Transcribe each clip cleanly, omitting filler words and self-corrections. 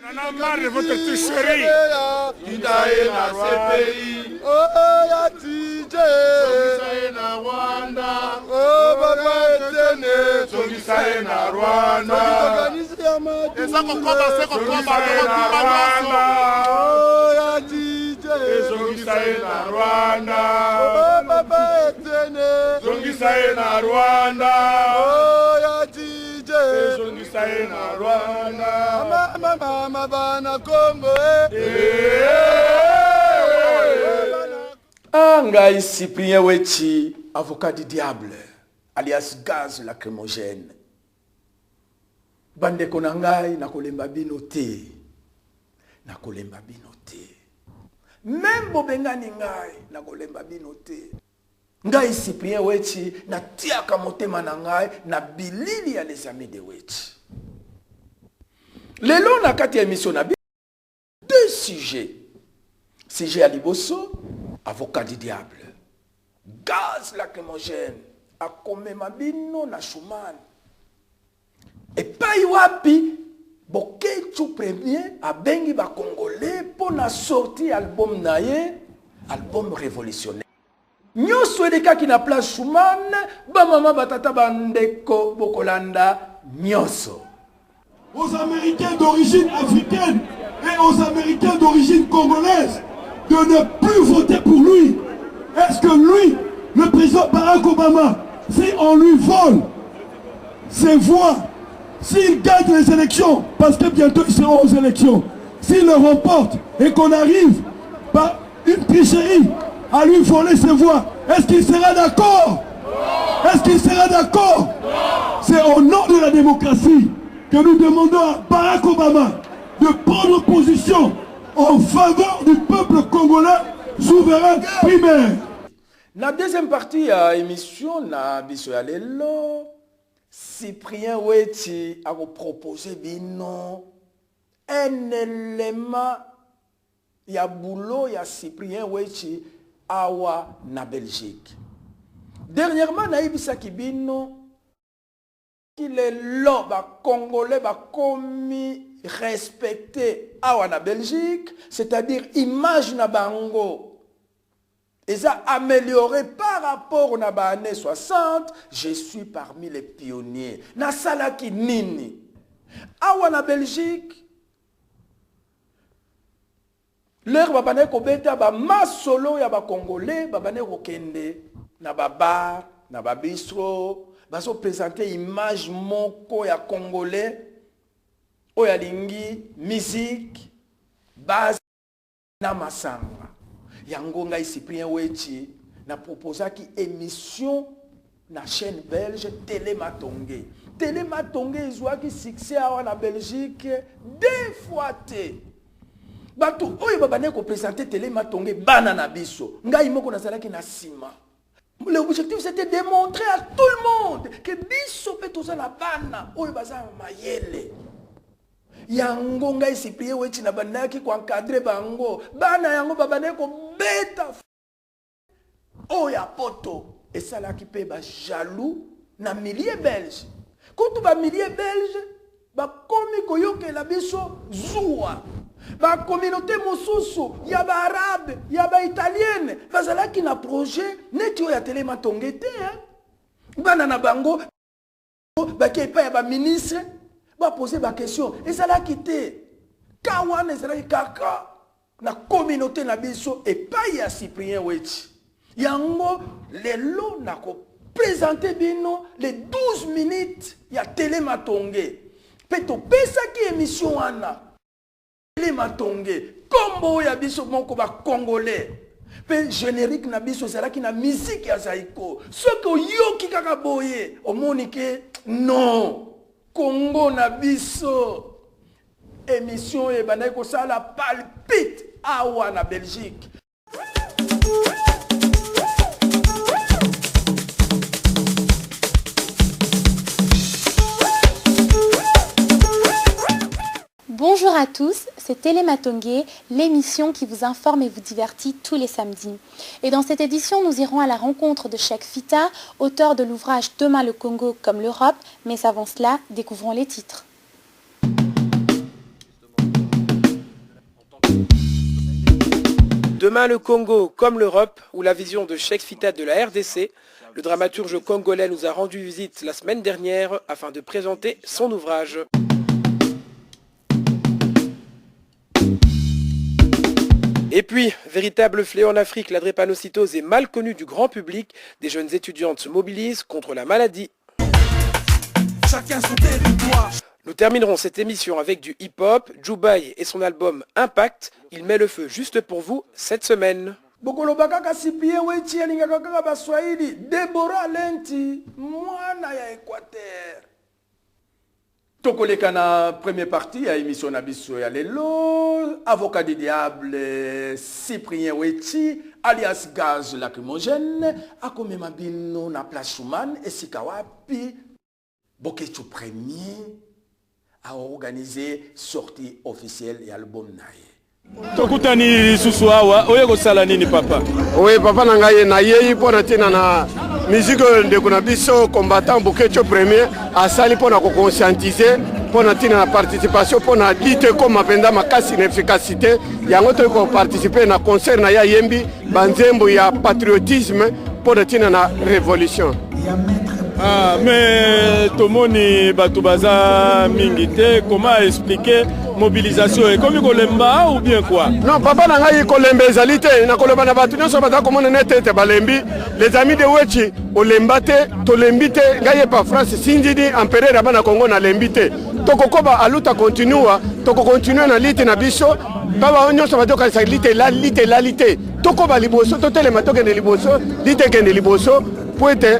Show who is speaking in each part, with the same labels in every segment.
Speaker 1: On a marre de votre tricherie.
Speaker 2: Ngai Cyprien Wechi, avocat du diable, alias gaz lacrymogène. Bande konangai na kolemba bino te. Na kolemba bino te. Même bobengani ngai na kolemba bino te. Ngai Cyprien Wechi na tiaka motema na ngai na bilili ya les amis de Wechi. Lelo na kati ya émission na deux sujets. Sujet à Liboso, avocat du diable. Gaz lacrymogène, a komemabino na Schumann. Et pas wapi, Bokechu premier, a bengi ba Congolais pour na sorti album naye, album révolutionnaire. Nyoso edeka ki na place Schumann, ba mama batata bandeko bokolanda nyoso.
Speaker 3: Aux Américains d'origine africaine et aux Américains d'origine congolaise de ne plus voter pour lui. Est-ce que lui, le président Barack Obama, si on lui vole ses voix, s'il gagne les élections, parce que bientôt ils seront aux élections, s'il le remporte et qu'on arrive par une tricherie à lui voler ses voix, est-ce qu'il sera d'accord? Est-ce qu'il sera d'accord? C'est au nom de la démocratie que nous demandons à Barack Obama de prendre position en faveur du peuple congolais souverain primaire.
Speaker 2: La deuxième partie de l'émission, na biso ya lelo, Cyprien Wechi a proposé bino un élément ya boulot ya Cyprien Wechi awa na Belgique. Dernièrement, na ibisaki bino qu'il est là, ba Congolais, ba commis respecté awa na Belgique, c'est-à-dire image na bango. Et ça amélioré par rapport aux années 60, je suis parmi les pionniers. Na salaki nini. Awa na Belgique, leur babane ko beta ba masolo ya ba Congolais, babane ko kende na ba bar, na ba bistro, baso présenter image moko ya Congolais. Oya lingi, musique, base, na masanga. Yango ngai Cyprien Wechi na proposa ki émission na chaîne belge Télématongué. Télématongué izwa ki succès awa na Belgique deux fois te. Bato oyo babane ko présenter Télématongué bana na biso. Ngai moko na salaki na sima. L'objectif c'était de démontrer à tout le monde que biso pe toza na bana oyo baza mayele. Yango ngai Cyprien Wechi na bandaki ko encadrer bango bana yango babane ko beta oya poto esalaki pe ba jaloux na milieu belge kutu ba milieu belge ba komi koyokela biso zuwa ba communauté mosusu ya ba arabe ya ba italienne bazalaki na projet neti oya Télématongué te bana na bango ba kepa ya ba ministre va poser ma question. Et ça l'a quitté. Kawan et ça l'a kaka. La communauté na biso et pas ya Cyprien Wechi. Yango les lots n'a présenté bino les 12 minutes ya Télématongué. Peto pesa ki émission ana. Télématongué. Combo ya biso moko ba Congolais. Pe générique na biso ça qui na musique ya Zaiko. Ce que yoki kaka boye. Omonike non. Congo na biso émission et banaï ko sala palpite awa na Belgique.
Speaker 4: Bonjour à tous, c'est Télématongué, l'émission qui vous informe et vous divertit tous les samedis. Et dans cette édition, nous irons à la rencontre de Cheikh Fita, auteur de l'ouvrage Demain le Congo comme l'Europe, mais avant cela, découvrons les titres.
Speaker 5: Demain le Congo comme l'Europe, ou la vision de Cheikh Fita de la RDC, le dramaturge congolais nous a rendu visite la semaine dernière afin de présenter son ouvrage. Et puis, véritable fléau en Afrique, la drépanocytose est mal connue du grand public. Des jeunes étudiantes se mobilisent contre la maladie.
Speaker 6: Chacun son territoire.
Speaker 5: Nous terminerons cette émission avec du hip-hop. Djoubaï et son album Impact. Il met le feu juste pour vous cette semaine.
Speaker 2: Bokoloba kaka Cyprien Weti alingaka kaka baswahili Deborah Lenti mwana ya Équateur. Tokoleka na première partie ya émission na biso ya lelo, avocat du diable Cyprien Weti alias gaz lacrymogène akomema bino na place Schumann esika wapi Boketu premier a organisé sortie officielle et album naye.
Speaker 1: Tokutani susu awa oye kosala nini papa?
Speaker 7: Oui papa na ngai na yei pona tina na musique de kuna biso combattant Boketu premier asali pona ko conscientiser pona tina na participation pona lutte comme apenda makasi na efficacité yango to ko participer na concert na ya yembi banzembo ya patriotisme pona tina na révolution.
Speaker 1: Ah, mais tomoni batubaza mingite, comment expliquer mobilisation et comme kolemba ou bien quoi?
Speaker 7: Non, papa n'a pas kolemba ezalite na koloba na batu nyoso bata komona nete te balembi les amis de Wechi olembate to lembite ngaye pa France sinjidi empereur bana Congo na lembite tokokoba aluta continua toko continue na lite na biso baba nyoso batoka sa lite tokoba liboso totelema tokende liboso lite kende liboso poete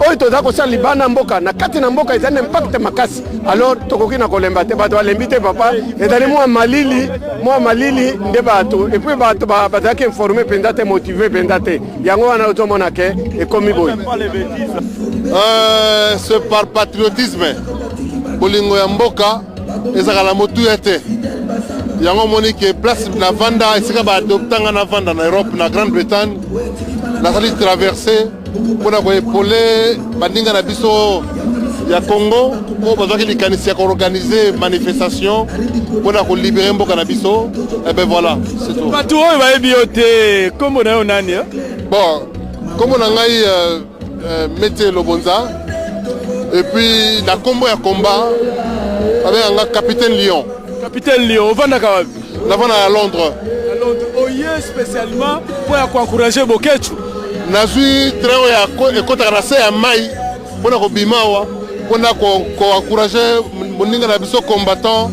Speaker 7: oyo toza kosala libana mboka na kati na mboka eza na impact makasi alors tokoki na kolemba te bato balembi te papa ezali mwa malili nde bato et puis bato bazalaki informe mpenza te motive mpenza te yango wana ozomona ke ekomi boye.
Speaker 8: C'est par patriotisme bolingo ya mboka ezaka na motuya te yango moni ke place na vanda esika baadoptanga na vanda na Europe na Grande-Bretagne nasali traversé pour épauler bandinga na biso ya Congo pour bazaki likanisi ya organiser manifestation pour libérer mboka na biso et ben voilà c'est tout.
Speaker 1: Batu oyo bayebi yote kombo na yo nani?
Speaker 8: Bon kombo na ngai Mete Lobonza et puis na kombo ya combat avec un capitaine Lyon.
Speaker 1: Capitaine Lyon, ovandaka wapi?
Speaker 8: Navana à Londres.
Speaker 1: À Londres, oye spécialement pour encourager Boketu.
Speaker 8: Nazui train ya ekota na se ya mai pona ko bimawa pona ko encourager moninga na biso combattant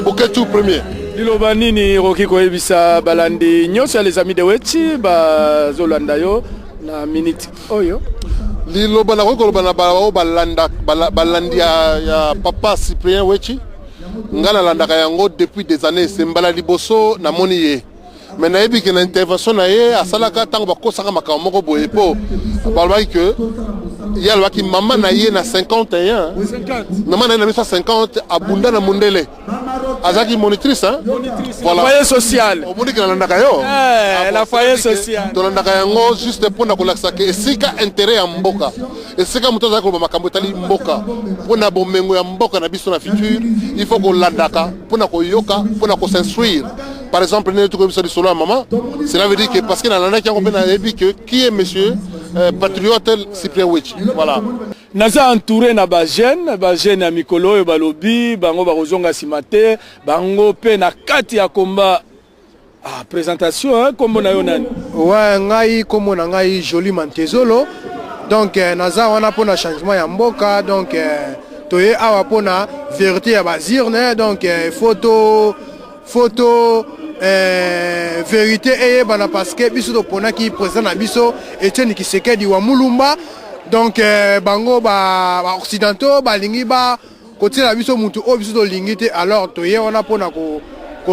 Speaker 8: Boketu premier.
Speaker 1: Liloba nini roki ko ebisa balandi nyonso les amis de Wechi ba zolanda yo na minute oyo.
Speaker 8: Liloba na ko na balandi ya papa Cyprien Wechi ngala landaka yango depuis des années sembala liboso na moni ye. Mais na yebi que l'intervention na ye asalaka tango bakosaka makambo moko boye po balobaki que ya lobaki mama na ye na 51 mama na ye na 50 abunda na mundele azaki monitrice hein
Speaker 1: voilà foyer social
Speaker 8: omoni na landaka yo
Speaker 1: la foyer social
Speaker 8: to landaka yango juste pour na kolakisa ke esika intérêt ya mboka esika muto za ko makambo tali mboka pona bomengo ya mboka na biso na futur il faut ko landaka pona ko yoka pona ko s'instruire. Par exemple, maman, cela veut dire que parce qu'il y a un qui est monsieur patriote Cyprien Weti. Voilà.
Speaker 1: Naza entouré na ba jeune ya mikolo yo balobi bango bakozonga simate bango pe na kati ya komba présentation hein comme na yo nani.
Speaker 9: Ouais, ngai comme na ngai joli mantezolo. Donc naza wana pona changement ya mboka donc toye awa pona vérité ya bazirne donc photo vérité et bana parce que biso to pona ki président na biso Etienne Tshisekedi wa Mulumba donc bango ba occidentaux ba lingi ba côté na biso mutu o biso to lingité alors to ye on a pona ko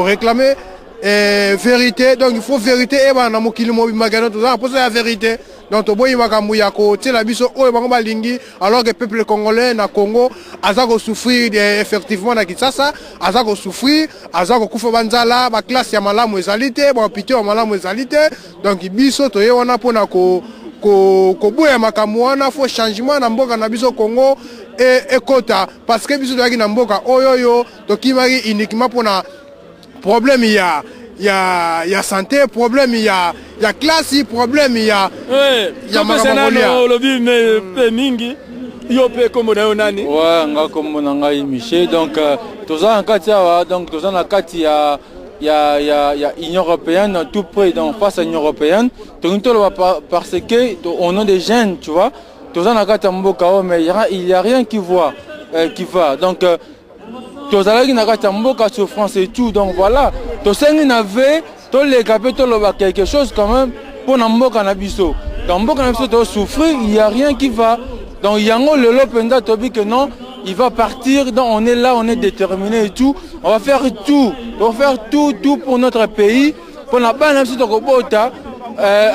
Speaker 9: réclamer vérité donc il faut vérité et bana mokili mo bimagana to za posa la vérité donc to boyi makambu ya ko tela biso o bango ba lingi alors que peuple congolais na Congo azako souffrir effectivement na Kinshasa azako souffrir azako kufa banzala ba classe ya malamu ezalité ba hôpital ya malamu ezalité donc biso to ye wana pona ko boya makambu wana fo changement na mboka na biso Congo et kota parce que biso to yaki na mboka oyoyo to kimaki uniquement pona problème il y a santé, problème, il y a classe, problème, il y a
Speaker 1: Makambo lobby mais mingi yo pe comme na nani
Speaker 10: ouais nga comme na ngai Michel donc toza en katia donc toza na kati ya Union européenne tout près donc face à l'Union européenne donc parce que on a des jeunes tu vois toza na kati mboka mais il y a rien qui va donc tozalaki na kati mboka souffrance et tout donc voilà to sengi na ve to les capitaux loba quelque chose quand même pour na mboka na biso dans mboka na biso to souffrir il y a rien qui va donc yango le lopenda to bi que non il va partir donc on est là on est déterminé et tout on va faire tout pour notre pays pour na bana biso to kobota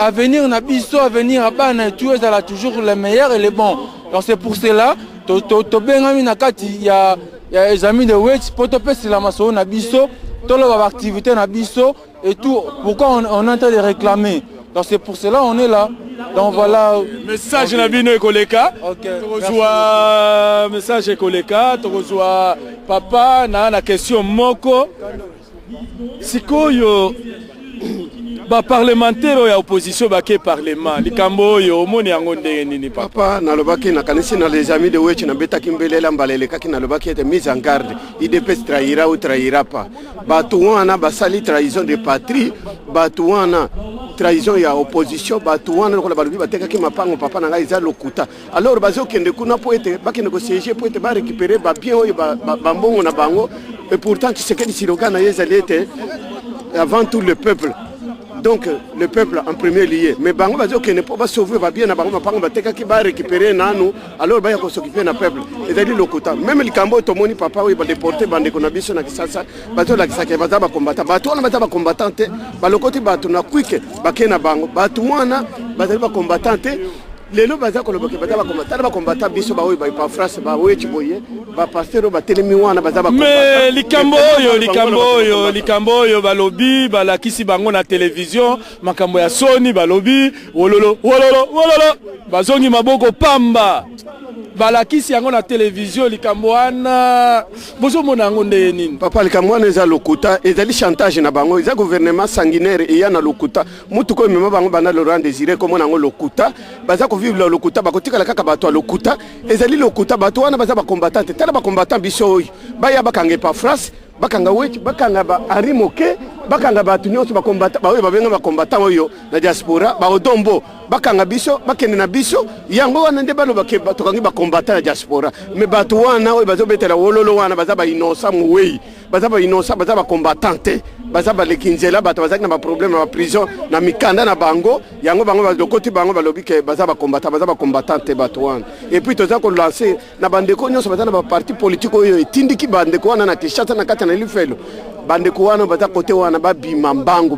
Speaker 10: avenir na biso avenir à bana et tout ça là toujours les meilleurs et les bons donc c'est pour cela to bengami na kati il y a les amis de Wetch pour te passer la masse na biso to la activité na biso et tout pourquoi on est en train de réclamer donc c'est pour cela on est là donc voilà
Speaker 1: message na bino ekoleka tozwa message ekoleka tozwa papa na question moko sikoyo ba parlementaire ya opposition bake parlement likambo yo omoni yango ndenge nini
Speaker 7: papa nalobaki nakanisi na les amis de Wetch na betaki mbelela mbalelekaki nalobaki ete mise en garde IDPS trahira ou trahira pas bato wana basali trahison de patrie bato wana trahison ya opposition bato wana lokola balobi batekaki mapango papa na ngai eza lokuta alors bazokende kuna po ete bakende ko siéger po ete ba récupérer ba bien oyo bambongo na bango et pourtant Tshisekedi Siroga na yezali ete avant tout le peuple. Donc le peuple en premier lieu. Mais bango bazo que ne peut pas sauver va bien na bango mapango bateka ki ba récupérer nanu alors ba ya ko s'occuper na peuple. Et dali lokuta même le Cambo tomoni papa oui ba déporter bande ko na biso na kisasa bazo la kisaka baza ba combattant bato na baza ba combattante ba lokoti bato na kwike bakena bango bato wana baza ba combattante lelo baza ko loboke baza ba combattant ba combattant biso ba oui ba France ba Wetch boye ba pasteur ba telemi wana baza ba
Speaker 1: mais likambo yo balobi balakisi bango na télévision makambo ya Sony balobi wololo bazongi maboko pamba balakisi yango na télévision likambo wana bozo mona yango ndeye nini
Speaker 7: papa likambo wana eza lokuta ezali chantage na bango eza gouvernement sanguinaire eya na lokuta mutu ko mema bango bana Laurent Désiré ko mona yango lokuta baza ko vivre lokuta bakotika kaka bato lokuta ezali lokuta bato wana baza ba combattant tala ba combattant biso baya bakange pa France bakanga Wetch bakanga ba arimoke bakanga bato nyonso ba combattant ba oyo babenga ba combattant oyo na diaspora ba odombo bakanga biso bakende na biso yango wana nde balo bake bato kangi ba combattant na diaspora mais bato wana oyo bazo betela wololo wana baza ba innocent muwei baza ba innocent baza ba combattante baza ba lekinzela bato baza na ba problème na prison na mikanda na bango yango bango ba lokoti bango balobi ke baza ba combattante bato wana et puis toza ko lancer na bandeko nyonso baza na ba parti politique oyo etindiki bandeko wana na Kinshasa na kati na Lifelo bandeko wana baza kote wana babima mbangu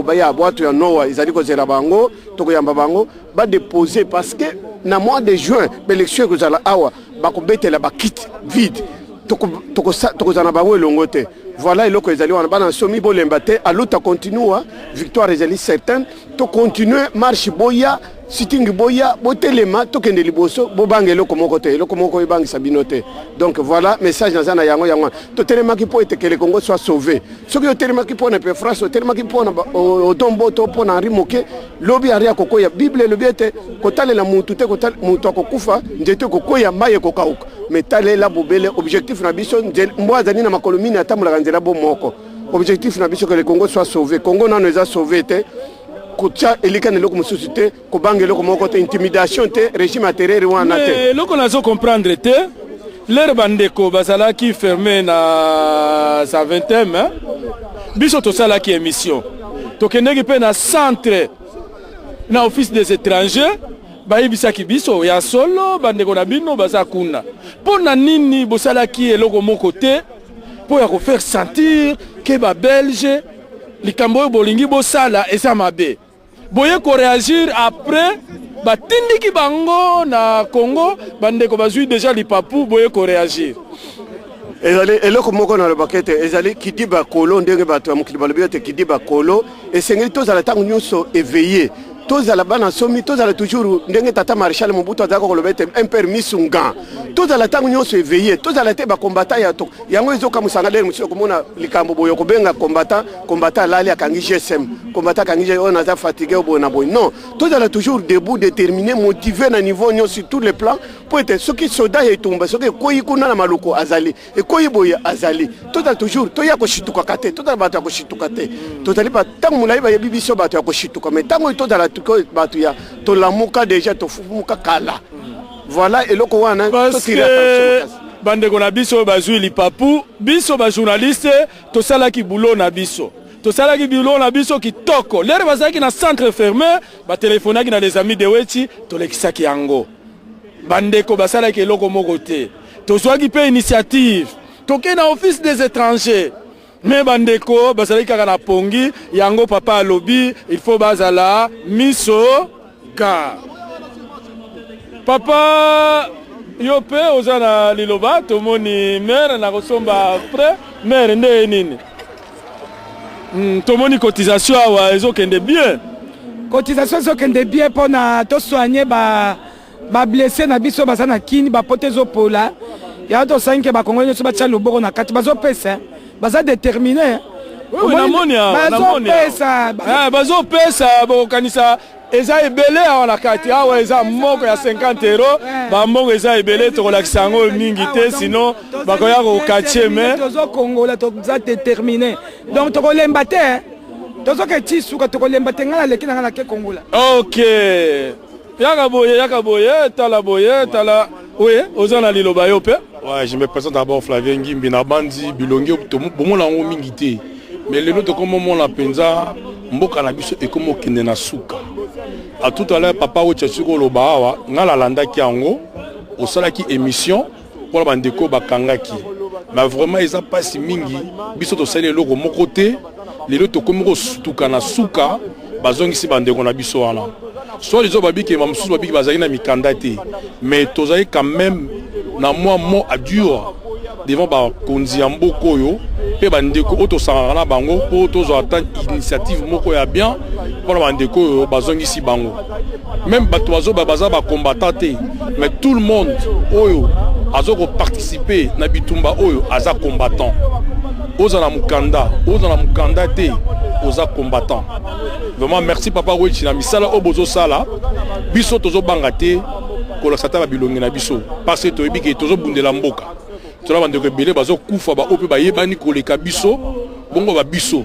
Speaker 7: baya bwato ya Noah ezali ko zela bango toko yamba bango ba déposer parce que na mois de juin l'élection que zala awa ba ko betela ba kit vide toko zana bango elongote voilà eloko ezali wana bana somi bolemba te aluta continue victoire ezali certaine to continuer marche boya sitting boya botelema to kende liboso bobange eloko moko te eloko moko ebangi sabino te donc voilà message na zana yango to telema ki po ete que le Congo soit sauvé soki yo telema ki po na pe France telema ki po na odombo to po na Henri Moke lobi aria kokoya bible lobi ete kotalela mutu te kotal mutu akokufa njete kokoya maye kokauka metale la bobele objectif na biso mboza ni na makolomini atamula kanzela bo moko objectif na biso que le Congo soit sauvé Congo na nous a sauvé te kucha elika ne loko mususu te ko bange loko moko te intimidation te régime atterreur wana te
Speaker 1: mais loko nazo comprendre te leur bandeko bazala qui fermé na sa 20e hein biso to sala ki émission to kendeki pe na centre na office des étrangers bayibisa ki biso ya solo bandeko na bino baza kuna pona nini bosala ki eloko moko te pour ya ko faire sentir que ba belge likambo bolingi bosala esa mabe boye ko réagir après batindiki bango na Congo bandeko bazui déjà lipapu boye ko réagir
Speaker 7: ezali eloko moko na lobakete ezali kidiba kolo ndenge bato ya mokili balobi ete kidiba kolo esengeli tozala ntango nyonso éveillé tozala bana somi tozala toujours ndenge tata Maréchal Mobutu azaka kolobete un permis sunga tozala tango nyonso éveillé tozala te ba combattant ya to yango ezoka musanga lere musiko komona likambo boyo kobenga combattant lali akangi GSM combattant akangi on a fatigué au bona boy non tozala toujours debout déterminé motivé na niveau nyonso sur tous les plans pour être ce qui soda et tomba ce que koyi kuna na maluko azali et koyi boya azali tozala toujours toya ko shituka kate tozala bato ko shituka te tozali pas tango mulai ba bibiso bato ko shituka mais tango tozala batuya to lamuka déjà to fumuka kala voilà et loko wana
Speaker 1: parce que bande ko na biso bazui lipapu biso ba journaliste to sala ki boulot na biso to sala ki boulot na biso ki toko lere bazaki na centre fermé ba téléphonaki na les amis de Wechi to lekisaki yango bande ko basala ki loko moko te to zwaki pe initiative to ke na office des étrangers. Mais bandeko basali kaka na pongi yango papa alobi il faut bazala miso ka papa yope ozana liloba tomoni mère na kosomba après mère nde nini tomoni cotisation awa ezokende bien
Speaker 11: cotisation ezokende bien pona to soigner ba blessé na biso bazana kini ba potezo pola ya to sanke ba kongole so ba tcha loboko na kati bazo pesa baza déterminé
Speaker 1: oui namonia bazo pesa bokanisa eza ebele awa na kati awa eza moko ya 50 euros ba mbongo eza ebele to kolakisa yango mingi te sinon bakoya ko katie mais
Speaker 11: tozo kongola to za déterminé donc to kolemba te tozo ke tisuka to kolemba te ngala leki na ke kongola
Speaker 1: OK yaka boye tala oui ozana liloba yo pe.
Speaker 12: Ouais, je me présente d'abord Flavien Ngimbi na bandi bilongi bomo la ngo mingité mais le note comme mon la penza mboka na biso et comme kende na suka à tout à l'heure papa o tchasuko loba wa ngala landa ki yango au sala ki émission pour la bandeko bakangaki mais vraiment ils a pas si mingi biso to sala loko mon côté les loto comme ko sutuka na suka bazongi si bandeko na biso wana soit les obabi ke mamsusu babi bazaki na mikanda te mais tozali quand même na moi mot à dur devant ba konzi ya mboko yo pe bandeko oto sangana na bango po tozo attendre initiative moko ya bien pour bandeko yo bazongi si bango même bato bazo baza ba combattant te mais tout le monde oyo azoko participer na bitumba oyo aza combattant ozana mukanda te oza combattant vraiment merci papa Wechi na misala obozo sala biso tozo bangate ko la sata ba bilongi na biso parce que toyebi ke tozo bundela mboka tola bande ko belé bazo kufa ba ope ba yebani ko leka biso bongo ba biso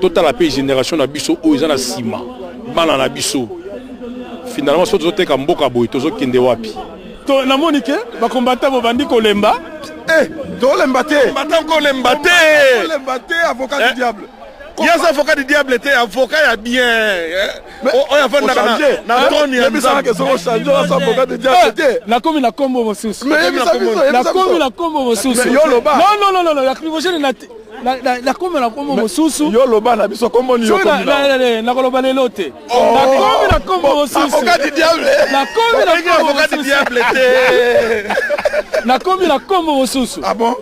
Speaker 12: total la génération na biso o ezana sima bana na biso finalement so tozo teka mboka boy tozo kende wapi
Speaker 1: to na monike ba combattant bo bandi ko lemba
Speaker 2: do lemba te avocat du diable.
Speaker 13: Yes, avocat du diable était avocat ya bien. On a fait na toni ya
Speaker 2: ça que so changer avocat du diable.
Speaker 1: Na komi na kombo mosusu.
Speaker 2: Na
Speaker 1: komi na kombo mosusu. Non, la crivogène na komi na kombo mosusu.
Speaker 2: Yo loba na biso kombo ni yo komi.
Speaker 1: Na koloba lelo te. Na komi na kombo mosusu.
Speaker 2: Avocat du diable.
Speaker 1: Na komi na
Speaker 13: avocat du diable était.
Speaker 1: Na komi na kombo mosusu.
Speaker 2: Ah bon?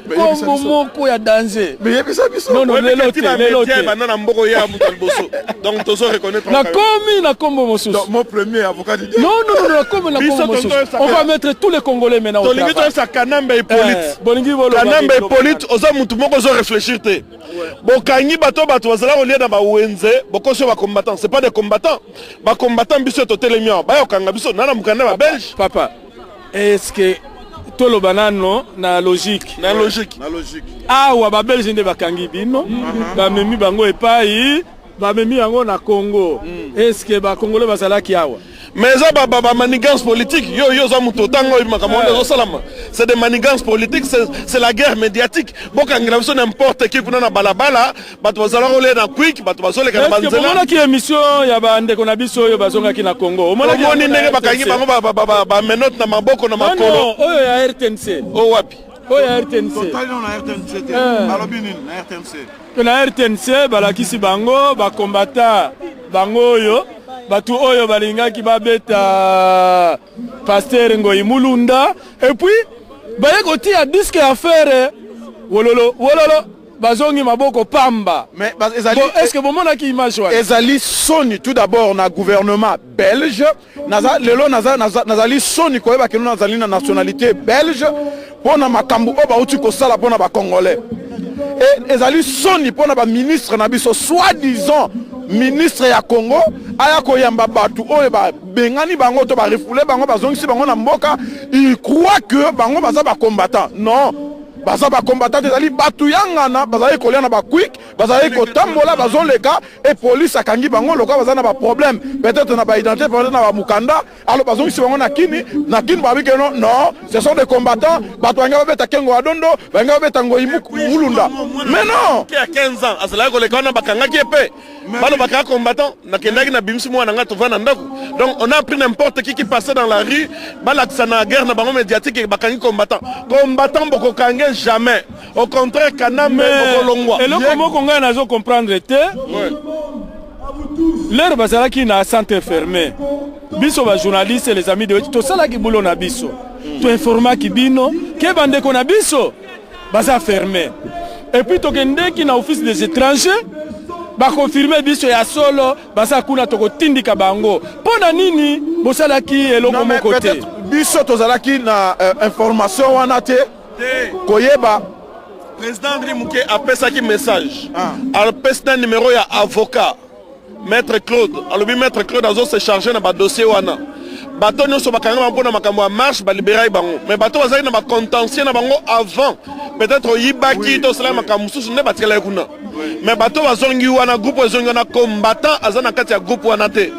Speaker 1: Kombo moko ya danger.
Speaker 2: Mais yebisa biso.
Speaker 1: Non, lelo te.
Speaker 13: Banana mboko ya mutal boso. Donc tozo reconnaître.
Speaker 1: Na komi na kombo mosusu.
Speaker 2: Mon premier avocat du diable.
Speaker 1: Non, na komi na kombo mosusu. On va mettre tous les Congolais maintenant au travail.
Speaker 13: Tolingi to sa Kanamba Hippolyte.
Speaker 1: Bolingi bolo.
Speaker 13: Kanamba Hippolyte oza mutu moko zo réfléchir te. Bokangi bato bazala olia na ba wenze, bokoso ba combattants, c'est pas des combattants. Ba combattants biso to telemia. Ba yo kanga biso nana mukanda ba belge.
Speaker 1: Papa, est-ce que tolo banano na logique awa ba belge nde bakangi bino ba memi bango epai ba memi yango na Congo est-ce que ba congolais bazalaki awa
Speaker 13: mais ça ba manigance politique yo za muto tango makambo zo salama c'est des manigances politiques c'est la guerre médiatique bokangela biso n'importe qui kuna na balabala bato bazala ko le na quick bato bazole kana banzela
Speaker 1: est-ce que mona ki émission ya bande ko na biso yo bazonga ki na Congo
Speaker 13: mona ki ndenge bakangi bango ba menote na maboko na makolo
Speaker 1: non oyo ya RTNC
Speaker 13: o wapi
Speaker 1: oyo ya RTNC
Speaker 2: total na RTNC alobi nini na RTNC
Speaker 1: na RTNC balakisi bango ba combattant bango oyo batu oyo balingaki babeta Pasteur Ngoyi Mulunda et puis baye kotia disque affaire wololo bazongi maboko pamba.
Speaker 2: Mais ezali
Speaker 1: est-ce que bomona ki image wa?
Speaker 2: Ezali soni tout d'abord na gouvernement belge, lelo nazali soni koyeba ke nazali na nationalité belge pona makambu o ba uti ko sala pona ba congolais. Et ezali soni pona ba ministre na biso soi-disant ministre ya Congo aya koyamba batu oyo ba bengani bango to ba refoulé bango bazongisi bango na mboka, il croit que bango baza ba combattant. Non. Baza ba combattant ezali batu yangana bazali kolia na ba quick bazali kotambola bazoleka et police akangi bango loka baza na ba problème peut-être na ba identité peut-être na ba mukanda alors bazongisi bango na kini ba bike non ce sont des combattants batu banga beta kengo adondo banga beta ngoimu mulunda mais non
Speaker 13: qui a 15 ans azala koleka na bakanga ki epé balo bakanga combattant na kendaki na bimsi mwana nga to vana ndako. Donc on a pris n'importe qui passait dans la rue balakisa na guerre na bango médiatique et bakangi combattant boko kange jamais. Au contraire, Kanambe Bokolongwa.
Speaker 1: Et là, comment qu'on a nazo comprendre était l'heure basala qui na centre fermé. Biso ba journaliste et les amis de tout ça là qui boulot na biso. Tout informa qui bino que bande qu'on a biso basa fermé. Et puis to kende qui na office des étrangers ba confirmer biso ya solo basa kuna to tindika bango. Pona nini bosala ki eloko mo côté.
Speaker 2: Biso to zala ki na information wana te. Koyeba
Speaker 13: président André Mouké a passé un message. Alors passé un numéro ya avocat maître Claude. Alors maître Claude a se chargé dans dossier wana. Bato no so bakanga mpona makambo ya marche ba libérer bango. Mais bato bazali na ba contentieux na bango avant. Peut-être yibaki to sala makambo susu ne batikala kuna. Mais bato bazongi wana groupe bazongi wana combattant azana kati ya groupe wana te.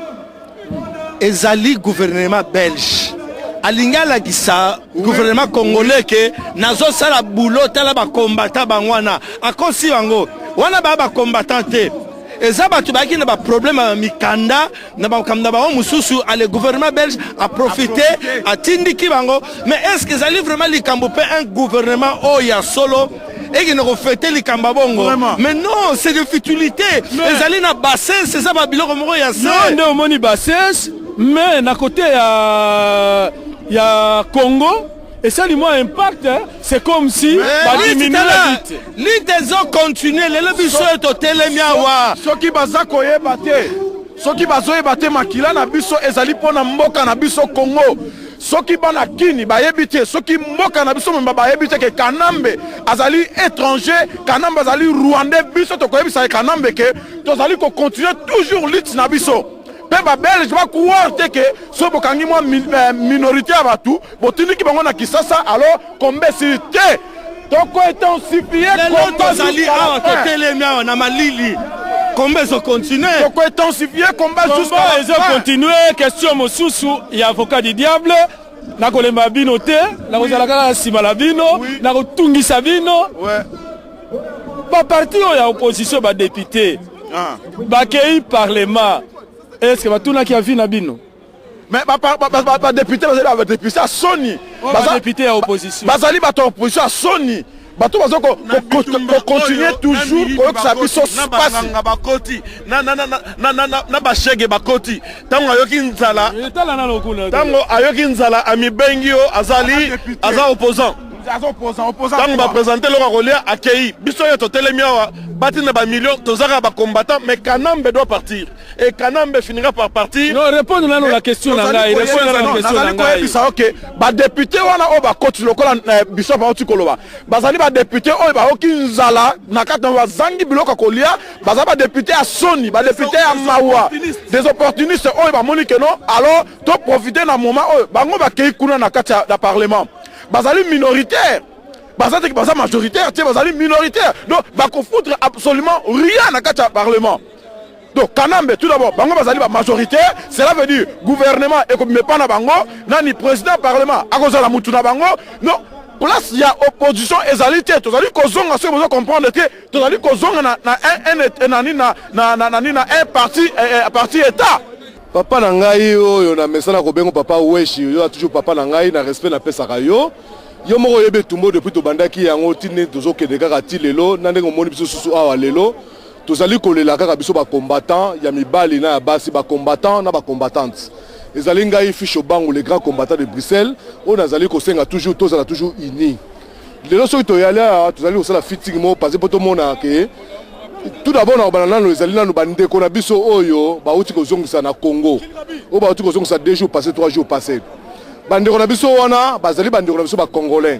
Speaker 14: Ezali gouvernement belge. Alingala kisa gouvernement congolais que nazo sala boulot tala ba combattant bangwana akosi bango wana ba combattant te eza batu baki na ba problème mikanda na ba kamna ba mususu ale gouvernement belge a profité a tindiki bango. Mais est-ce que ça livre vraiment likambo pe un gouvernement oh ya solo et qui ne reflète les kambabongo? Mais non, c'est de futilité. Les alliés na bassin, c'est ça babilo comme ya ça.
Speaker 1: Non, moni bassin, mais na côté ya Congo et ça lui moins impact, hein? C'est comme si
Speaker 14: l'idée continuer les biso to telemiawa
Speaker 2: soki baza koyeba te soki bazoyeba te makila na biso ezali pona mboka na biso Congo. Soki bana kini bayebi te soki mboka na biso mba bayebi te ke Kanambe azali étranger, Kanambe azali rwandais, biso to koyebisa Kanambe ke tozali ko continuer toujours lutte na biso. Peba belge va croire que so bokangi moi minorité à batu botini ki bango na Kisasa alors combe cité toko intensifier combat
Speaker 14: zali a côté les miens na malili combe so continuer
Speaker 2: toko intensifier combat
Speaker 1: jusqu'à ils ont continuer question mosusu ya avocat du diable na kolemba bino te na kozala kala simala bino na kotungisa bino ba parti ya opposition ba député ba kei parlement. Est-ce que batuna qui a vu Nabino?
Speaker 2: Mais ba député va député à Sony.
Speaker 1: Ba député à opposition.
Speaker 2: Bazali ba opposition à Sony. Bato bazo ko continuer toujours ko ça biso passe.
Speaker 13: Na bakoti na ba shege bakoti. Tango ayoki nzala. Tango ayoki nzala ami bengio azali aza opposant. Tango ba présenter le Rolia accueilli. Biso yo to telemiawa bati na ba millions tozaka ba combattant mais Kanambe doit partir. Et Kanambe finira par partir.
Speaker 1: Non, répondre là la question là, répondre à la question là.
Speaker 2: OK, ba député wana o ba koti lokola biso ba otikoloba. Bazali ba député o ba okinzala na kata wa zangi biloko kolia, baza ba député à Sony, ba député à Mawa. Des opportunistes o ba moni que non, alors to profiter na moment o bango ba kei kuna na kata da parlement. Bazali minoritaire. Bazali baza majoritaire, tu bazali minoritaire. Donc ba ko foutre absolument rien na kata parlement. Donc Kanambe tout d'abord bango bazali ba majoritaire, cela veut dire gouvernement et comme pas na bango nani président parlement akoza la mutu na bango. Non, place il y a opposition ezalité, tozali kozonga ce besoin comprendre que tozali kozonga na un parti état.
Speaker 8: Papa na ngai oyo na mesana ko bengo papa weshi yo toujours papa na ngai na respect na pesaka yo. Yo moko yebe tumbo depuis to bandaki yango tine tozo kende kaka ti lelo na ndenge moni biso susu awa lelo. Tozali kolela kaka biso ba combattant ya mibali na ya basi ba combattant na ba combattantes. Ezali ngai fiche bango les grands combattants de Bruxelles, on azali ko senga toujours tozala toujours unis. lelo soki toyali awa tozali kosala fitting mo parce po tomona ke tout d'abord na banana ezali nanu bandeko na biso oyo bauti kozongisa na Congo oyo bauti kozongisa 2 jours passés 3 jours passés bandeko na biso wana bazali bandeko na biso bacongolais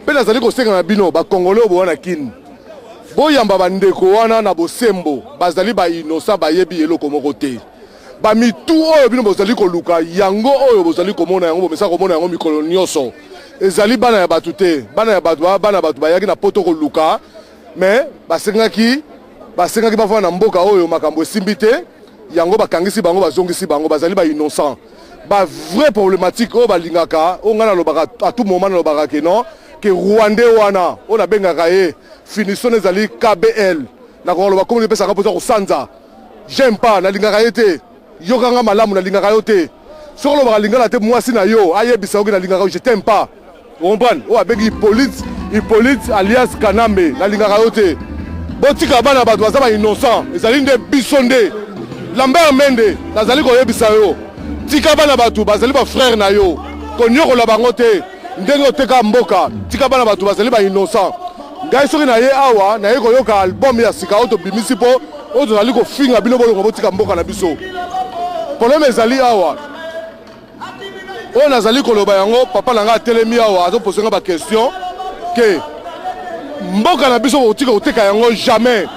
Speaker 8: mpe nazali kosenga na bino bacongolais oyo bowana kini boyamba bandeko wana na bosembo bazali bainosa bayebi eloko moko te bamitu oyo bino bozali koluka yango oyo bozali komona yango bomesa komona yango mikolo nyonso ezali bana ya bato te bana ya bato bayaki na poto koluka mais basengaki bafana na mboka oyo makambo esimbi te yango bakangisi bango bazongisi bango bazali ba innocent ba vrai problématique oyo balingaka oyo nga nalobaka à tout moment nalobaka ke non ke rwandais wana oyo nabengaka ye finition ezali KBL nakoloba komi epesaka mpoza kosanza j'aime pas nalingaka ye te yokanga malamu nalingaka yo te soki olobaka lingana te mwasi na yo ayebisa yoki nalingaka yo je t'aime pas comprendre oyo abengi Hippolyte alias Kanambe nalingaka yo te botika bana bato baza ba innocent ezali nde biso nde Lambert Mende nazali koyebisa yo tika bana bato bazali ba frère na yo konyokola bango te ndenge oteka mboka tika bana bato bazali ba innocent ngai soki na ye awa na ye koyoka album ya sika oyo tobimisi mpo oyo tozali kofinga bino bolongo botika mboka na biso problème ezali awa oyo nazali koloba yango papa na nga atelemi awa azoposenga baquestion ke mboka na biso botika koteka yango jamais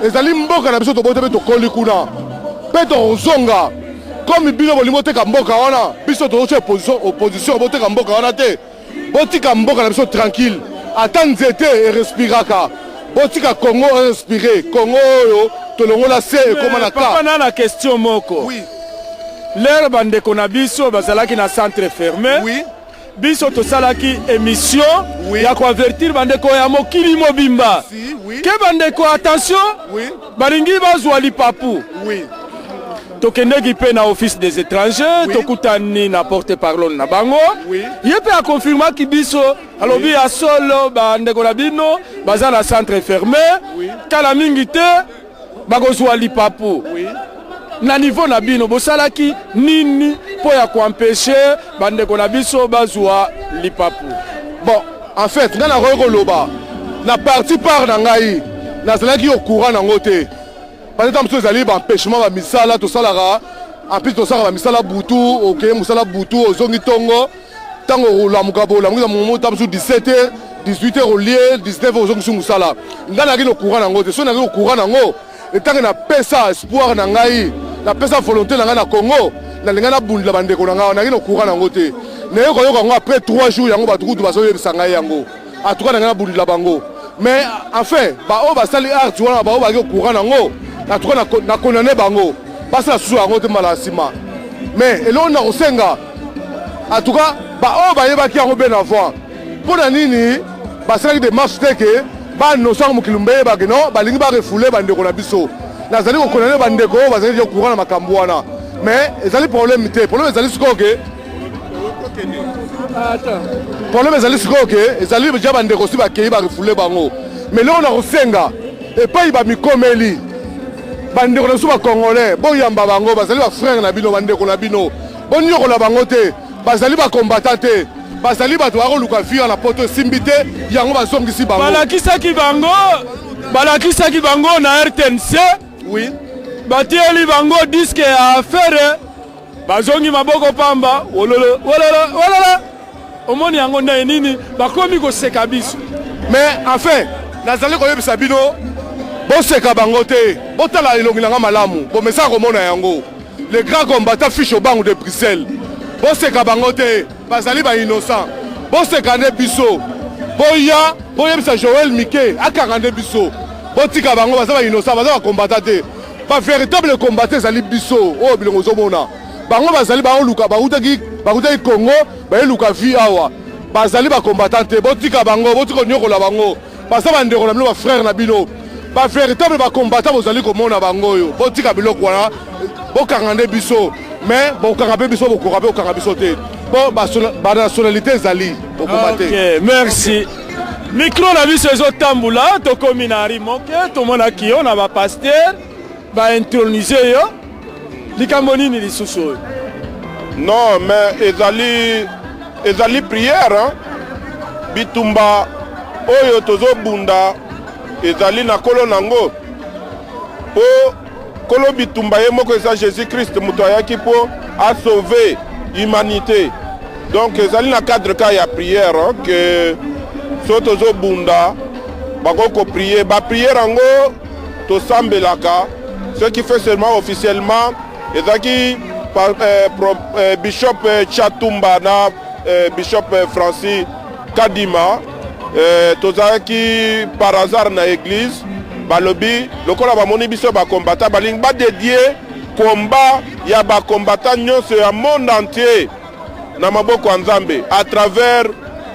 Speaker 8: ezali mboka na biso tobote mpe tokoli kuna mpe tokozonga komi bino bolingi boteka mboka wana biso tozotia opposition boteka mboka wana te botika mboka na biso tranquille ata nzete erespiraka botika Congo respire Congo oyo tolongola se ekoma na
Speaker 1: papa na question moko oui. Lere bandeko na biso bazalaki na centre fermé oui. Biso tosalaki émission oui. Ya koavertir bandeko ya mokili mobimba si, oui. Ke bandeko attention oui. Balingi bazwa lipapu oui. Tokendeki pe na office des étrangers oui. Tokutani na porte-parole na bango oui. Yepe a confirma ki biso alobi oui. Ya solo bandeko na bino baza na centre fermé oui. Kala mingi te bakozwa lipapu oui. Na niveau na bino bosalaki nini po ya koempêche bandeko na biso bazwa lipapu
Speaker 8: bon en fait nga na koloba na parti part na ngai nazalaki au courant nango te parce que ezali baempêchement bamisala tosalaka en plus tosalaka bamisala butu okeye mosala butu ozongi ntongo ntango olamuka bolamukisa momo tamosu 17h 18h olie 19h ozongisi mosala nga naki na courant nango te so naki na courant nango etange napesa espoir na ngai napesa volonté na ngai na Congo nalinga nabundela bandeko na ngai naki na courant nango te naye koyoka yango après 3 jours yango bato kutu bazoyebisa ngai yango atuka na ngai nabundela bango mais enfin baoyo basali art wana baoyo baki courant nango atuka na condamné bango basala susu yango te mbala nsima mais eloko na kosenga atuka baoyo bayebaki yango bien avant mpo na nini basalaki démarche te ke banosanga mokili mbeyebaki no balingi barefule bandeko na biso nazali kokondane bandeko oyo bazali courant na makambo wana mais ezali problème te problème ezali sikoyo ke problème ezali sikoyo ke ezali ja bandeko si bakei barefule bango mais lelo na kosenga epai bamikomeli bandeko na biso bacongolais boyamba bango bazali bafrère na bino bandeko na bino bonyokola bango te bazali bakombata te bazali bato bakoluka vivre na poto esimbi te yango bazongisi bango balakisaki bango na RTNC oui. Batieli bango disque ya affaire bazongi maboko pamba wololo omoni yango na nini bakomi koseka biso mais enfin nazali koyebisa bino boseka bango te botala elongi nanga malamu bomesa komona yango le grand combattant fiche au banc de Bruxelles boseka bango te bazali ba innocent boseka ne biso boyebisa Joël Mike akanga ne biso botika bango baza ba innocent baza ba combattant te ba véritable combattant ezali biso oyo bilongo ozomona bango bazali baoluka bakutaki Congo bayeluka vi awa bazali ba combattant te botika bango botika nyokola bango baza bandeko na bino ba frère na bino ba véritable ba combattant bozali komona bango oyo botika biloko wana bokanga nde biso mais bokanga mpe biso bokoka mpe okanga biso te po ba nationalité ezali bokoma te.
Speaker 1: Ok, merci. Micro na biso ezotambula tokomi na ari moke tomonaki yo na bapaster baintronise yo likambo nini lisusu oyo?
Speaker 13: Non mais ezali prière hein? Bitumba oyo tozobunda ezali na kolo nango po kolo bitumba ye moko eza Jésus-Christ moto ayaki po a sauver humanité. Donc ezali na cadre ka ya prière que so tozobunda bakoko prier ba prière yango tosambelaka ce qui fait seulement officiellement ezaki Bishop Chatumba na Bishop Francis Kadima tozaki par hasard na église balobi lokola bamoni biso bakombata balingi badédier combat ya bakombata nyonso ya monde entier na maboko ya Nzambe à travers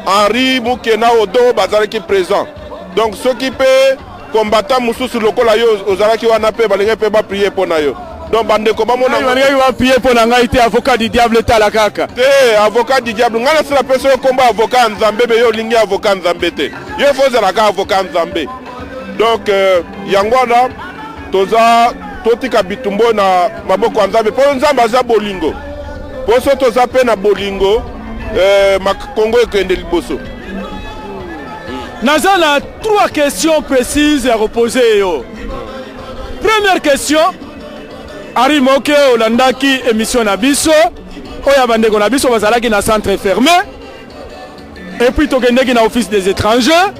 Speaker 13: Henri Mukena Odo bazalaki présent. Donc ceux qui peut combattant mususu lokola yo ozalaki wana pe balingi pe ba prier pona yo. Donc bandeko bamona
Speaker 1: balingi ba prier pona ngai te avocat du diable tala kaka.
Speaker 13: Te avocat du diable ngana sala personne combat avocat Nzambe be yo lingi avocat Nzambe te. Yo fozela ka avocat Nzambe. Donc yangwana toza totika bitumbo na maboko ya Nzambe po Nzambe aza bolingo. Po so toza pe na bolingo Congo ekende liboso.
Speaker 1: Naza na 3 questions précises à reposer yo. Première question, Ari Moke olandaki émission na biso, oya bandeko na biso bazalaki na centre fermé. Et puis tokendeki na office des étrangers.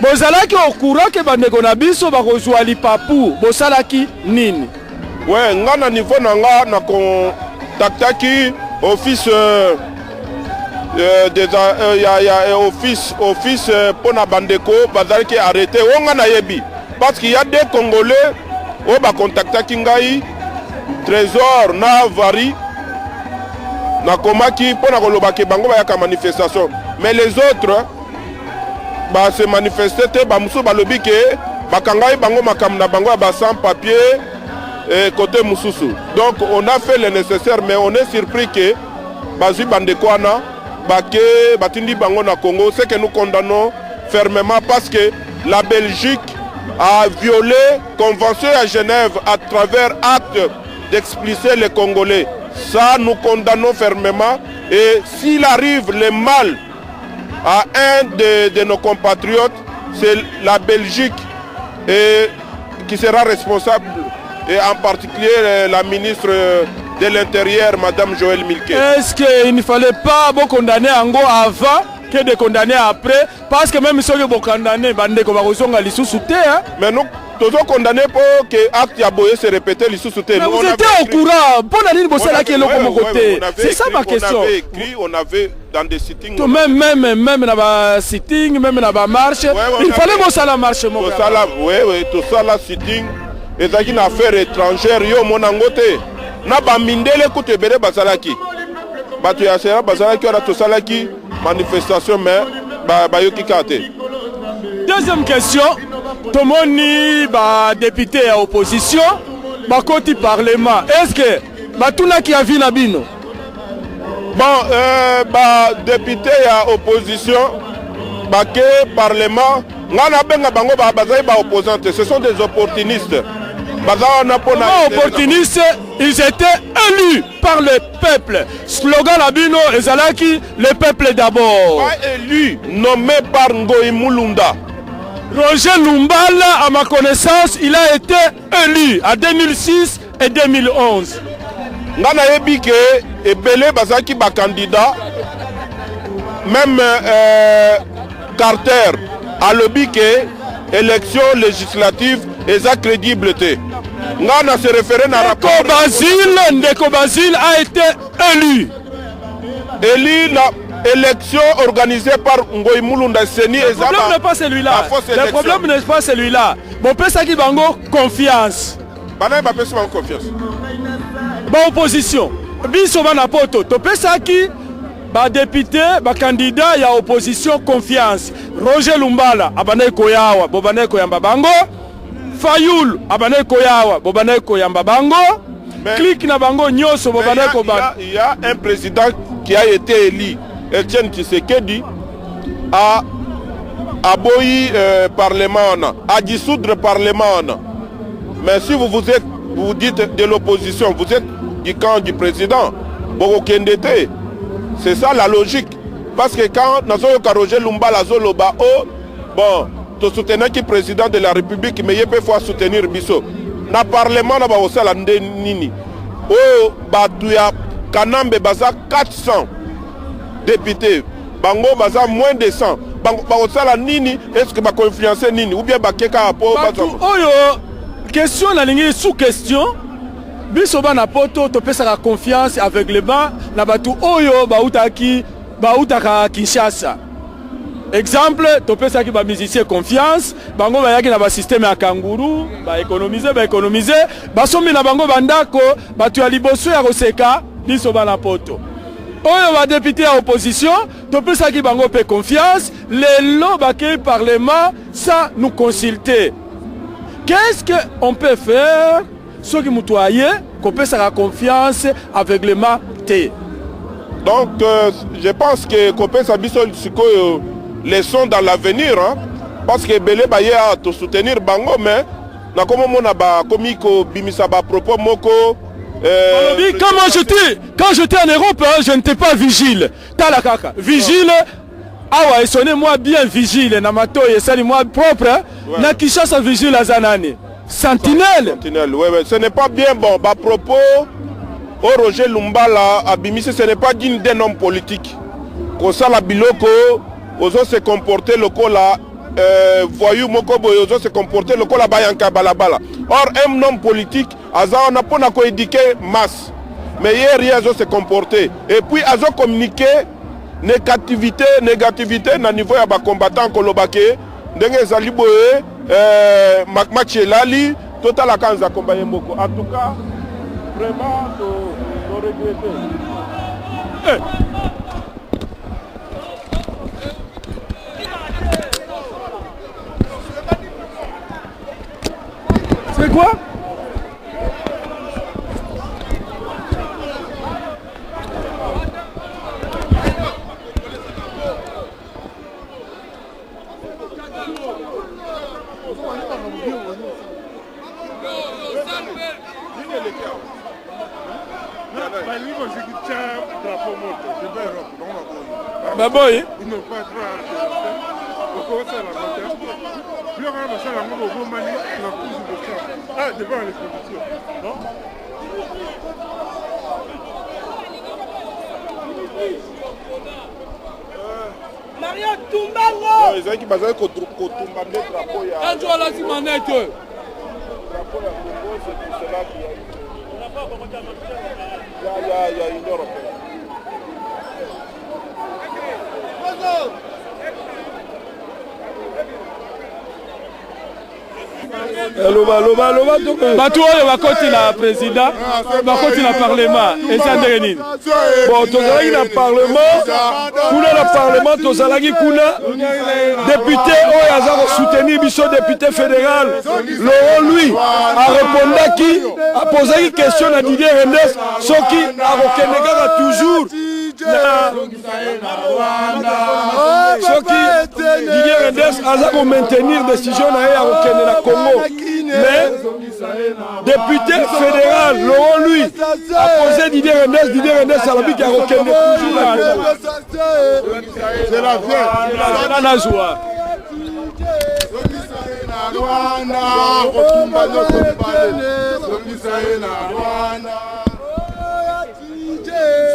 Speaker 1: Bozalaki au courant que bandeko na biso bakozwa lipapu, bosalaki nini?
Speaker 13: Ouais, nga na niveau na nga na contactaki office office pour na bandeko bazalaki arrêté onga na yebi parce qu'il y a des Congolais au ba contacta kingai Trésor na Vari na komaki pour na koloba ke bango ba ya manifestation mais les autres ba se manifester te ba musu balobi ke bakangai bango makam na bango ba sans papier côté mususu. Donc on a fait le nécessaire mais on est surpris que bazi bandeko ana Batindi Bango na Congo, c'est que nous condamnons fermement parce que la Belgique a violé la convention à Genève à travers acte d'expulser les Congolais. Ça, nous condamnons fermement. Et s'il arrive le mal à un de nos compatriotes, c'est la Belgique qui sera responsable, et en particulier la ministre de l'Intérieur, Madame Joël Milquet.
Speaker 1: Est-ce qu'il ne fallait pas condamner Ango avant que de condamner après? Parce que même si vous condamnez,
Speaker 13: mais nous tous condamnés pour que l'acte Yaboye se répète l'issue.
Speaker 1: Mais vous étiez au courant. Pour la ligne, c'est ça ma question.
Speaker 13: On avait dans des sittings.
Speaker 1: Même dans les sittings, même dans la marche. Il fallait que ça la marche.
Speaker 13: Oui, tout ça la sitting. Et ça qui une affaire étrangère, yo mon angote. Na ba mindele kutebere basalaki. Batu ya sera basalaki ora to salaki manifestation mais ba yoki kate.
Speaker 1: Deuxième question, tomoni ba député à opposition, ba koti parlement. Est-ce que batuna qui a vu na bino?
Speaker 13: Bon ba député à opposition, ba ke parlement, ngana benga bango ba bazai ba opposante, ce sont des opportunistes.
Speaker 1: Opportunistes, ils étaient élus par le peuple. Slogan Labino et Zalaki, le peuple d'abord.
Speaker 13: Pas élu, nommé par Ngoï Mulunda.
Speaker 1: Roger Lumbala, à ma connaissance, il a été élu en 2006 et 2011.
Speaker 13: Ngana Ebike et Belé Bazaki ba candidat, même Carter a lobby que élection législative et sa crédibilité. Ngana se référait à rapport.
Speaker 1: Ndeko Basile a été élu.
Speaker 13: Élu la élection organisée par Ngoï Mulunda Seni et
Speaker 1: Zaba. Le problème n'est pas celui-là. Le problème n'est pas celui-là. Bon, peut-être qu'il bango confiance.
Speaker 13: Bana ba pesa confiance.
Speaker 1: Ba opposition. Biso bana poto. To pesa ki ba député, ba candidat ya opposition confiance. Roger Lumbala abane koyawa, bobane koyamba bango. Fayoul abane koyawa, bobane koyamba bango. Clique na bango nyoso bobane ko ba.
Speaker 13: Il y a un président qui a été élu, Etienne Tshisekedi, a aboyi parlement, a dissoudre parlement. Mais si vous dites de l'opposition, vous êtes du camp du président, c'est ça la logique. Parce que quand nous avons Roger Lumbala Zoloba, bon to soutenir qui président de la République mais il peut faut soutenir biso na parlement na ba osala nde nini o batu ya Kanambe baza 400 députés bango baza moins de 100 bango ba osala nini est-ce que ba influencer nini ou bien ba keka po
Speaker 1: oyo question na lingi sous question biso bana poto to pesa la confiance aveuglement na batu oyo bautaka Kinshasa. Exemple, to pesa ki ba musicien confiance, bango bayaki na ba système ya kanguru, ba économiser, ba somi na bango bandako, batu ya liboso ya koseka, biso bana poto. Oyo ba député à opposition, to pesa ki bango pe confiance, les lots bakay parlement sans nous consulter. Qu'est-ce qu'on peut faire? Ceux qui moutoyent, qu'on peut sa confiance aveuglement T.
Speaker 13: Donc, je pense que Kopé Sabisol les sons dans l'avenir, hein, parce que Belé Baye a te soutenir Bango, mais na comme on a ba komiko bimisa ba propos moko.
Speaker 1: Quand j'étais en Europe, hein, je n'étais pas vigile. Talakaka, vigile. Ah ouais, sonnez-moi bien vigile. Namato et sali moi propre. Hein, ouais. Na Kinshasa vigile à Zanani. Sentinelle.
Speaker 13: Sentinelle, ouais, ouais. Ce n'est pas bien bon. Bah propos. Au Roger Lumbala, Abimisi, ce n'est pas digne d'un homme politique. Comme ça, la biloko, oso se comporter le cola, voyou mokobo, oso se comporter le cola bayanka balabala. Or, un homme politique, on n'a pas éduqué masse. Mais hier, ils ont se comporter. Et puis, ils ont communiqué négativité, na niveau ya ba combattant kolobake, ndenge zaliboe, makmache lali, total la kanza kombaye moko. En tout cas, vraiment, faut regretter.
Speaker 1: C'est quoi?
Speaker 2: Bah boy.
Speaker 3: Ah, devant l'exposition. Non?
Speaker 2: Maria Tumbango!
Speaker 13: Ils ont qui basé Kotumba le drapeau.
Speaker 1: Un jour là, c'est manette.
Speaker 13: Le drapeau à Congo, c'est pour cela qu'il y a eu. Il y a une Européenne.
Speaker 1: Batu oyo bakoti na président, bakoti na parlement, eza ndenge nini?
Speaker 2: Bon, tozalaki na parlement, kuna na parlement tozalaki kuna député oyo aza kosoutenir biso député fédéral Laurent lui arépondaki, aposaki question na Didier Rendes soki akokende kaka toujours soki Didier Rendes aza ko maintenir décision na ye ya kokende na Congo. Mais député fédéral Laurent lui a posé Didier Rendes à la bique à Rokende toujours la
Speaker 13: c'est la vie.
Speaker 1: La Nazoua.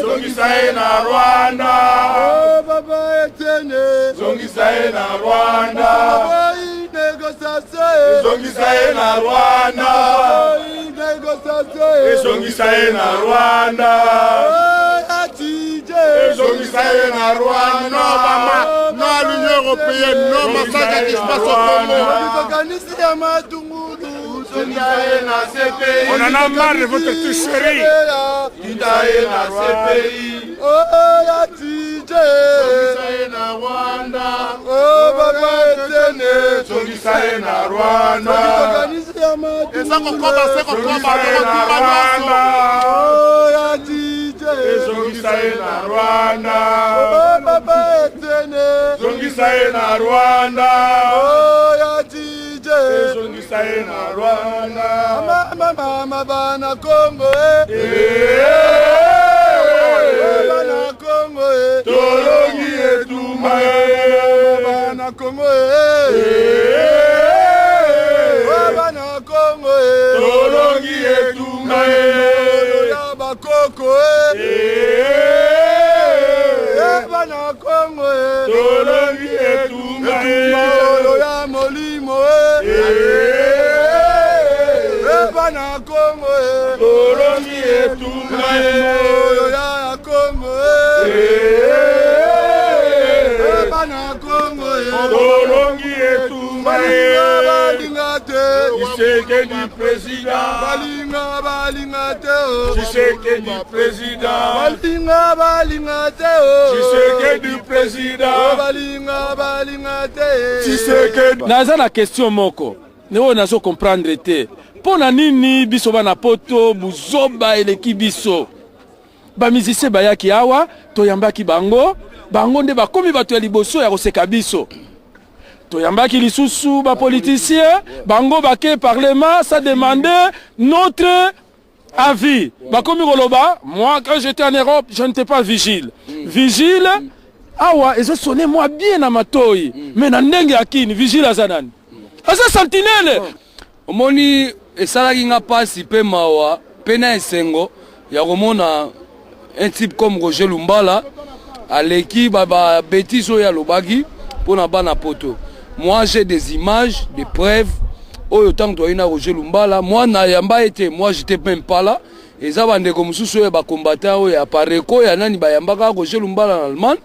Speaker 2: Zongisaye na Rwanda, oh baba etene. Zongisaye na Rwanda, zongisaye na Rwanda, zongisaye na Rwanda, zongisaye na Rwanda. Non maman, non à l'Union européenne, non massacre qui se passe au Congo.
Speaker 3: On en a marre de votre tricherie.
Speaker 2: Mama bana Congo bana Congo tolongi etumba bana Congo
Speaker 9: Congo bana Congo
Speaker 12: tolongi etumba
Speaker 9: oyo ya molimo bana Congo
Speaker 12: tolongi etumba
Speaker 9: oyo ya Congo bana Congo
Speaker 12: tolongi etumba
Speaker 9: balingate
Speaker 12: Tshisekedi président
Speaker 9: balingate
Speaker 12: Tshisekedi président
Speaker 9: balingate
Speaker 12: Tshisekedi président
Speaker 9: balingate
Speaker 12: Tshisekedi
Speaker 1: naza na question moko newo nazo comprendre te pona nini biso bana poto buzoba eleki biso bamizise bayaki awa toyambaki bango nde bakomi bato ya liboso ya koseka biso toyambaki lisusu bapoliticien bango bake parlement ça demandait notre avis bakomi koloba moi quand j'étais en Europe je n'étais pas vigile vigile awa ezo sonné moi bien na matoi mais na ndenge akini vigile azanani asa sentinelle
Speaker 10: omoni esalaki nga pasi pe mawa pe na esengo ya komona un type comme Roger Lumbala aleki baba bêtise oyo alobaki mpona bana poto. Moi j'ai des images, des preuves. Oyo tant que na Roger Lumbala, moi na yamba été, moi j'étais même pas là. Et ça bande comme sous oyo ba combattant oyo ya pareko ya nani ba yamba ka Roger Lumbala en Allemagne.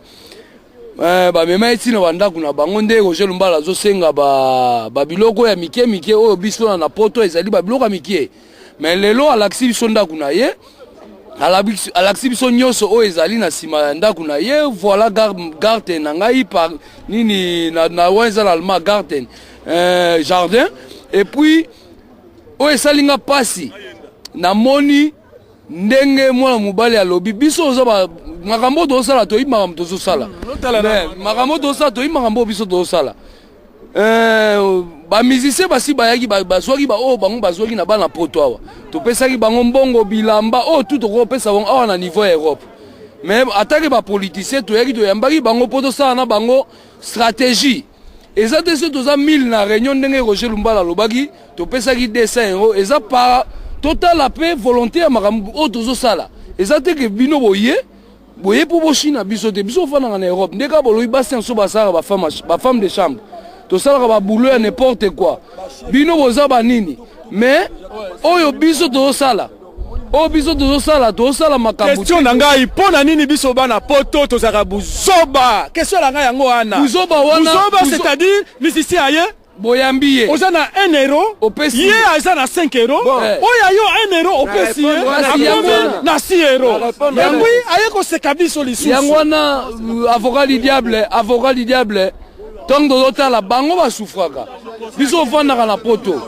Speaker 10: Ba mema eti na banda kuna bango nde Roger Lumbala zo senga ba biloko ya mike oyo biso na poto ezali ba biloko ya mike. Mais lelo alaksi biso nda kuna ye. Alaksi biso nyonso oyo ezali na sima ya ndako na ye voilà garden na ngai par nini na wenza l'allemand garden jardin et puis oyo esalinga pasi namoni ndenge mwana mobali alobi biso oza makambo tozosala toyi makambo tozosala makambo tozosala toyi makambo biso tozosala ba musicien basi bayaki bazwaki oyo bango bazwaki na bana poto awa topesaki bango mbongo bilamba oyo tout tokopesa bango awa na niveau ya Europe mais ataki bapoliticien toyaki toyambaki bango po tosala na bango stratégie eza te so toza 1000 na réunion ndenge Roger Lumbala alobaki topesaki 200 euros eza pa totala pe volonté ya makambo oyo tozosala eza te ke bino boye po boshina biso te biso ofandaka na Europe ndeka bolobi basi yanso basalaka bafemme de chambre tosalaka baboulot ya n'importe quoi bino boza banini mais oyo biso tozosala tozosala makambo
Speaker 1: question na ngai mpona nini biso bana poto tozalaka buzoba question na ngai yango wana buzoba c'est-à-dire musicien aye
Speaker 10: boyambi ye
Speaker 1: oza na 1 euro ye aza na 5 euro oyo ayo 1 euro opesi ye akomi na 6 euro yango aye koseka biso lisusu
Speaker 10: yango wana avocat du diable tant tozotala bango basufraka biso ofandaka na poto.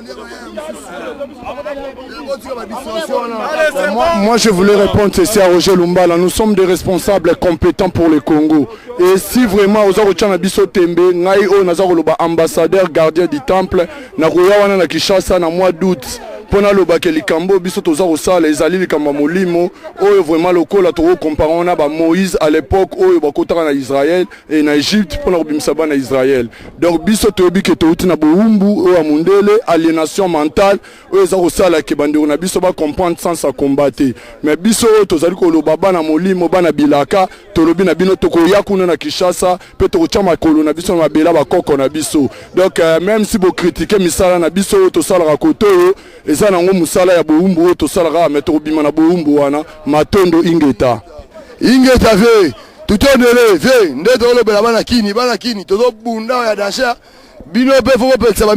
Speaker 15: Moi, je voulais répondre ceci à Roger Lumbala. Nous sommes des responsables compétents pour le Congo. Et si vraiment, aux Arochana Biso Tembe, Ngai O Nazaroloba, ambassadeur, gardien du temple, Nakoyawana na Kishasa, na mois d'août, pona lobake likambo biso toza kosala ezali likambo molimo oyo vraiment lokola to comparons na ba Moïse à l'époque oyo bakotaka na Israël et na Égypte pona kobimisa bana Israël. Donc biso toyebi ke touti na boumbu oyo amundele aliénation mentale oyo za kosala ke bandeko na biso ba comprendre sans sa combattre. Mais biso tozali koloba bana molimo bana bilaka tolobi na bino tokoya kuna na Kinshasa pe tokotia makolo na biso na bela ba koko na biso. Donc même si bo critiquer misala na biso to sala rakoto eza nango musala ya boumbu to sala mais to bima na boumbu wana matondo ingeta ve tutondele ve ndeto lo bela bana kini to bunda ya dasha bino pe fo pe ba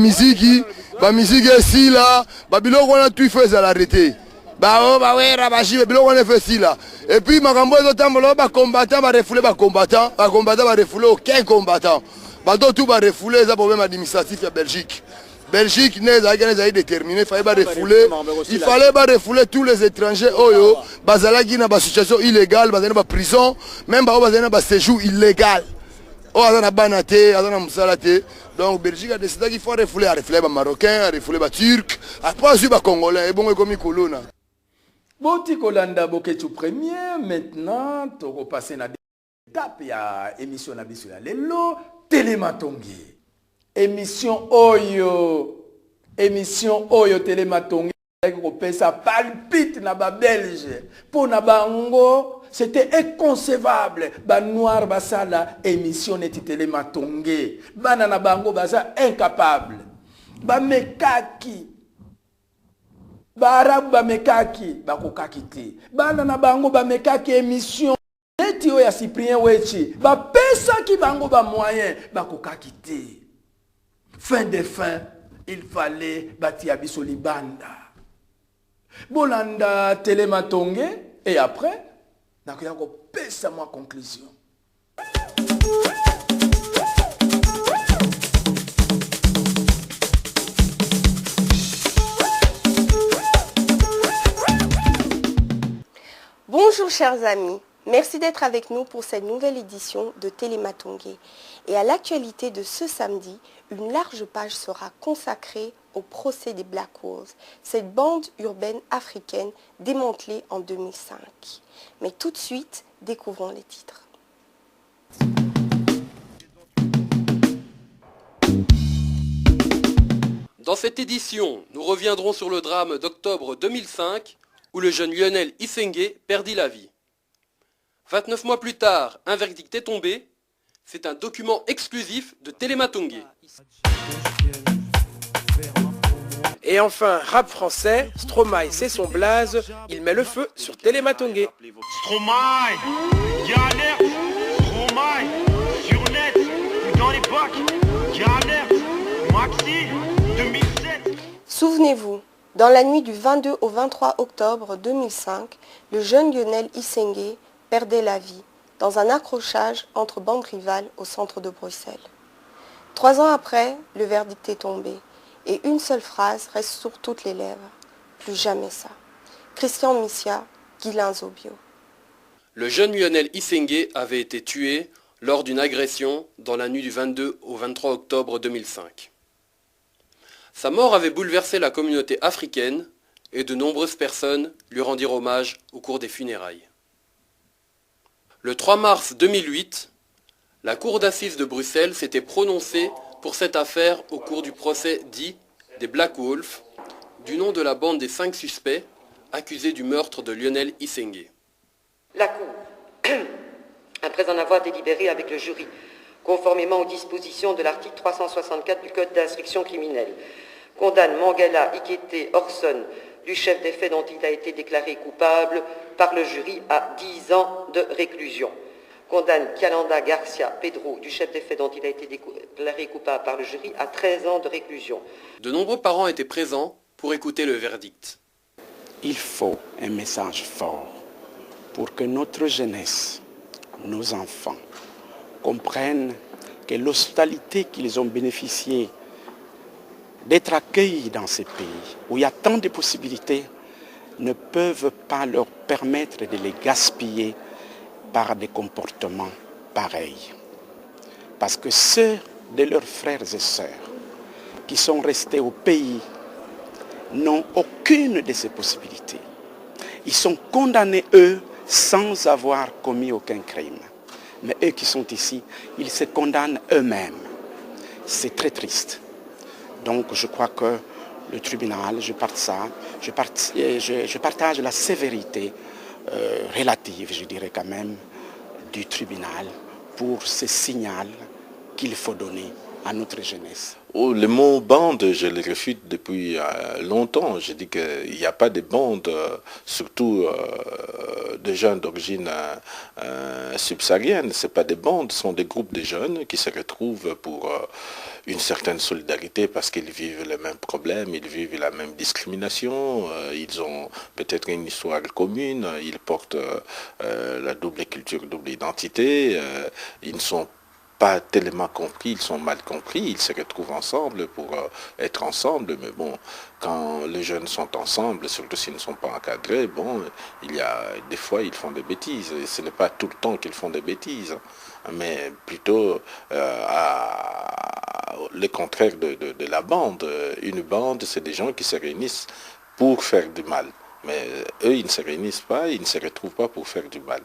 Speaker 15: miziki esila ba biloko na tu fait à l'arrêter ba wera ba jibe biloko na fait sila et puis makambo ezo tambola ba combattant ba refoulé ba combattant ba refoulé aucun combattant ba do tout ba refoulé ça problème administratif ya Belgique n'est déterminé, il fallait refouler tous les étrangers oyo bazalaki na ba situation illégale, bazana ba prison, même ba bazana ba séjour illégal. O azana banate, azana musalate. Donc Belgique a décidé qu'il faut refouler ba marocain, refouler ba turc, après ba congolais et bon comme kolona.
Speaker 2: Boti kolanda boketu premier, maintenant to repasser na étape ya émission na biso la lelo Télématongi. Émission Oyo Télématongi. ça palpite na ba belge pour na bango c'était inconcevable ba noir basala émission neti Télématongué bana na bango baza incapable ba mekaki ba arabe ba mekaki ba kokaki te bana na bango ba mekaki émission neti o ya Cyprien Wechi ba pesa ki bango ba moyen ba kokaki te fin de fin il fallait batia biso libanda Bolanda Télématongué et après, nous avons pesa ma conclusion.
Speaker 16: Bonjour chers amis, merci d'être avec nous pour cette nouvelle édition de Télématongué. Et à l'actualité de ce samedi, une large page sera consacrée au procès des Black Wolves, cette bande urbaine africaine démantelée en 2005. Mais tout de suite, découvrons les titres.
Speaker 17: Dans cette édition, nous reviendrons sur le drame d'octobre 2005 où le jeune Lionel Issengue perdit la vie. 29 mois plus tard, un verdict est tombé. C'est un document exclusif de Télématongué.
Speaker 5: Et enfin, rap français, Stromae c'est son blaze, il met le feu sur Télématongué.
Speaker 18: Stromae, galère, Stromae, sur net, ou dans les bacs, galère, Maxi, 2007.
Speaker 16: Souvenez-vous, dans la nuit du 22 au 23 octobre 2005, le jeune Lionel Issengue perdait la vie dans un accrochage entre bandes rivales au centre de Bruxelles. 3 ans après, le verdict est tombé. Et une seule phrase reste sur toutes les lèvres. Plus jamais ça. Christian Missia, Guylain Zobio.
Speaker 17: Le jeune Lionel Issengue avait été tué lors d'une agression dans la nuit du 22 au 23 octobre 2005. Sa mort avait bouleversé la communauté africaine et de nombreuses personnes lui rendirent hommage au cours des funérailles. Le 3 mars 2008, la cour d'assises de Bruxelles s'était prononcée pour cette affaire au cours du procès dit des Black Wolves, du nom de la bande des 5 suspects accusés du meurtre de Lionel Issengue.
Speaker 19: La Cour, après en avoir délibéré avec le jury, conformément aux dispositions de l'article 364 du Code d'instruction criminelle, condamne Mangala Ikete Orson, du chef des faits dont il a été déclaré coupable par le jury à 10 ans de réclusion. Condamne Kialanda Garcia Pedro, du chef des faits dont il a été déclaré coupable par le jury, à 13 ans de réclusion.
Speaker 17: De nombreux parents étaient présents pour écouter le verdict.
Speaker 20: Il faut un message fort pour que notre jeunesse, nos enfants, comprennent que l'hospitalité qu'ils ont bénéficié d'être accueillis dans ces pays, où il y a tant de possibilités, ne peuvent pas leur permettre de les gaspiller par des comportements pareils. Parce que ceux de leurs frères et sœurs qui sont restés au pays n'ont aucune de ces possibilités. Ils sont condamnés, eux, sans avoir commis aucun crime. Mais eux qui sont ici, ils se condamnent eux-mêmes. C'est très triste. Donc je crois que le tribunal, je partage la sévérité relative, je dirais quand même, du tribunal pour ce signal qu'il faut donner à notre jeunesse.
Speaker 21: Oh, le mot bande, je le réfute depuis longtemps. Je dis qu'il n'y a pas de bande, surtout de jeunes d'origine subsaharienne. Ce pas des bandes, ce sont des groupes de jeunes qui se retrouvent pour une certaine solidarité parce qu'ils vivent les mêmes problèmes, ils vivent la même discrimination, ils ont peut-être une histoire commune, ils portent la double culture, double identité, ils ne sont pas tellement compris, ils sont mal compris, ils se retrouvent ensemble pour être ensemble, mais bon, quand les jeunes sont ensemble, surtout s'ils ne sont pas encadrés, bon, il y a des fois ils font des bêtises, et ce n'est pas tout le temps qu'ils font des bêtises, mais plutôt le contraire de la bande. Une bande, c'est des gens qui se réunissent pour faire du mal, mais eux, ils ne se réunissent pas, ils ne se retrouvent pas pour faire du mal.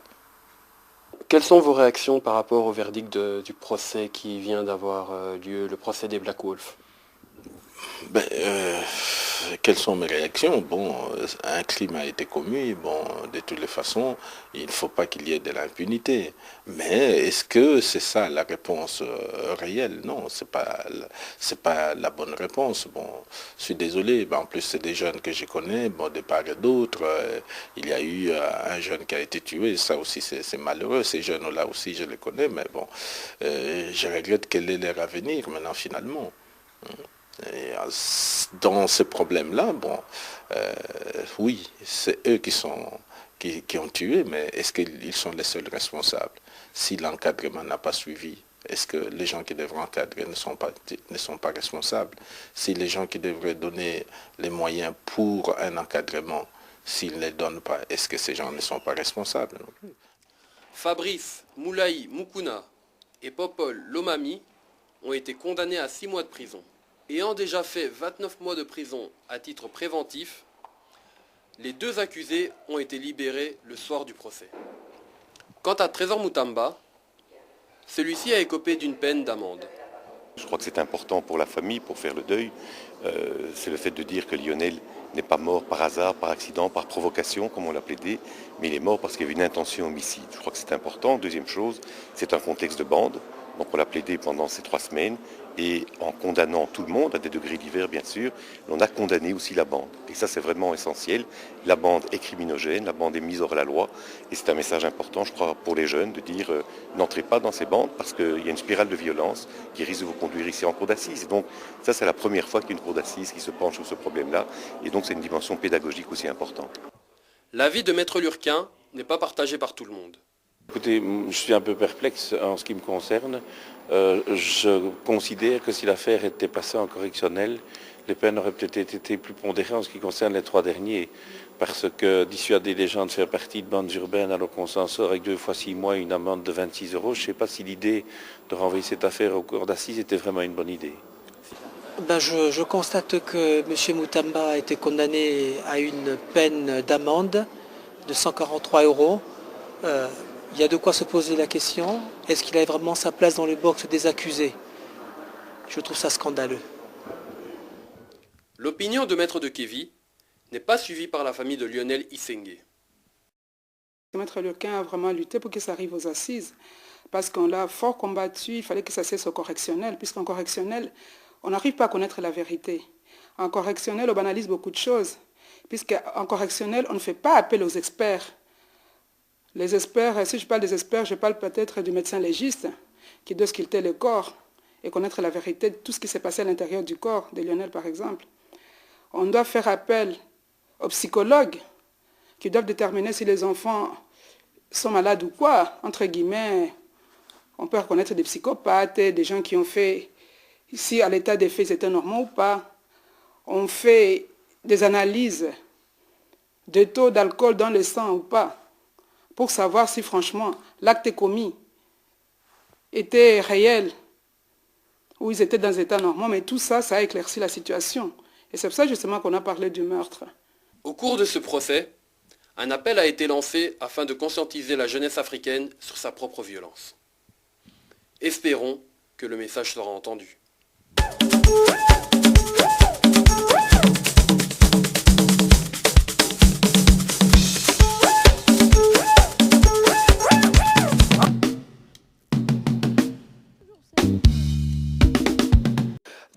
Speaker 17: Quelles sont vos réactions par rapport au verdict du procès qui vient d'avoir lieu, le procès des Black Wolves?
Speaker 21: Quelles sont mes réactions? Bon, un crime a été commis, bon, de toutes les façons, il ne faut pas qu'il y ait de l'impunité. Mais est-ce que c'est ça la réponse réelle? Non, c'est pas la bonne réponse. Bon, je suis désolé, en plus c'est des jeunes que je connais, bon, de part et d'autre, il y a eu un jeune qui a été tué, ça aussi c'est malheureux, ces jeunes-là aussi je les connais, mais bon, je regrette quel est leur avenir maintenant finalement. Et dans ce problème-là, bon, oui, c'est eux qui ont tué, mais est-ce qu'ils sont les seuls responsables? Si l'encadrement n'a pas suivi, est-ce que les gens qui devraient encadrer ne sont pas responsables? Si les gens qui devraient donner les moyens pour un encadrement, s'ils ne les donnent pas, est-ce que ces gens ne sont pas responsables?
Speaker 17: Fabrice, Moulaï, Moukouna et Popol Lomami ont été condamnés à 6 mois de prison. Ayant déjà fait 29 mois de prison à titre préventif, les 2 accusés ont été libérés le soir du procès. Quant à Trésor Moutamba, celui-ci a écopé d'une peine d'amende.
Speaker 4: Je crois que c'est important pour la famille, pour faire le deuil. C'est le fait de dire que Lionel n'est pas mort par hasard, par accident, par provocation, comme on l'a plaidé, mais il est mort parce qu'il y avait une intention homicide. Je crois que c'est important. Deuxième chose, c'est un contexte de bande. Donc on l'a plaidé pendant ces 3 semaines et en condamnant tout le monde, à des degrés divers bien sûr, on a condamné aussi la bande. Et ça c'est vraiment essentiel. La bande est criminogène, la bande est mise hors la loi et c'est un message important je crois pour les jeunes de dire n'entrez pas dans ces bandes parce qu'il y a une spirale de violence qui risque de vous conduire ici en cour d'assises. Et donc ça c'est la première fois qu'il y a une cour d'assises qui se penche sur ce problème-là et donc c'est une dimension pédagogique aussi importante.
Speaker 17: L'avis de Maître Lurquin n'est pas partagé par tout le monde.
Speaker 22: Écoutez, je suis un peu perplexe en ce qui me concerne. Je considère que si l'affaire était passée en correctionnel, les peines auraient peut-être été plus pondérées en ce qui concerne les 3 derniers. Parce que dissuader les gens de faire partie de bandes urbaines alors qu'on s'en sort avec 2 fois 6 mois une amende de 26 €, je ne sais pas si l'idée de renvoyer cette affaire au cours d'assises était vraiment une bonne idée.
Speaker 23: Je constate que M. Moutamba a été condamné à une peine d'amende de 143 €. Il y a de quoi se poser la question, est-ce qu'il a vraiment sa place dans le box des accusés? Je trouve ça scandaleux.
Speaker 17: L'opinion de Maître de Kévi n'est pas suivie par la famille de Lionel Issengue.
Speaker 24: Maître Lurquin a vraiment lutté pour que ça arrive aux assises, parce qu'on l'a fort combattu, il fallait que ça cesse au correctionnel, puisqu'en correctionnel, on n'arrive pas à connaître la vérité. En correctionnel, on banalise beaucoup de choses, puisqu'en correctionnel, on ne fait pas appel aux experts. Les experts, si je parle des experts, je parle peut-être du médecin légiste qui doit sculpter le corps et connaître la vérité de tout ce qui s'est passé à l'intérieur du corps de Lionel par exemple. On doit faire appel aux psychologues qui doivent déterminer si les enfants sont malades ou quoi. Entre guillemets, on peut reconnaître des psychopathes, des gens qui ont fait, si à l'état des faits c'était normal ou pas. On fait des analyses de taux d'alcool dans le sang ou pas, pour savoir si franchement l'acte commis était réel ou ils étaient dans un état normal. Mais tout ça, ça a éclairci la situation. Et c'est pour ça justement qu'on a parlé du meurtre.
Speaker 17: Au cours de ce procès, un appel a été lancé afin de conscientiser la jeunesse africaine sur sa propre violence. Espérons que le message sera entendu.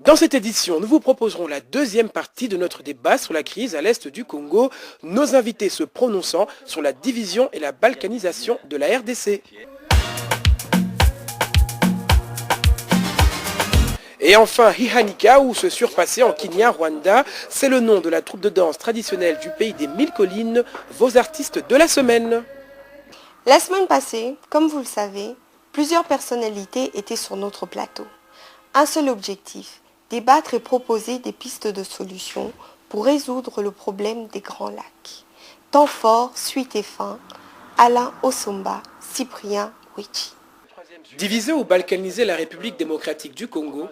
Speaker 5: Dans cette édition, nous vous proposerons la 2e partie de notre débat sur la crise à l'est du Congo, nos invités se prononçant sur la division et la balkanisation de la RDC. Et enfin, Hihanika, ou se surpasser en Kenya, Rwanda, c'est le nom de la troupe de danse traditionnelle du pays des 1000 collines, vos artistes de la semaine.
Speaker 16: La semaine passée, comme vous le savez, plusieurs personnalités étaient sur notre plateau. Un seul objectif, débattre et proposer des pistes de solutions pour résoudre le problème des Grands Lacs. Temps fort, suite et fin, Alain Osomba, Cyprien Wichi.
Speaker 5: Diviser ou balkaniser la République démocratique du Congo,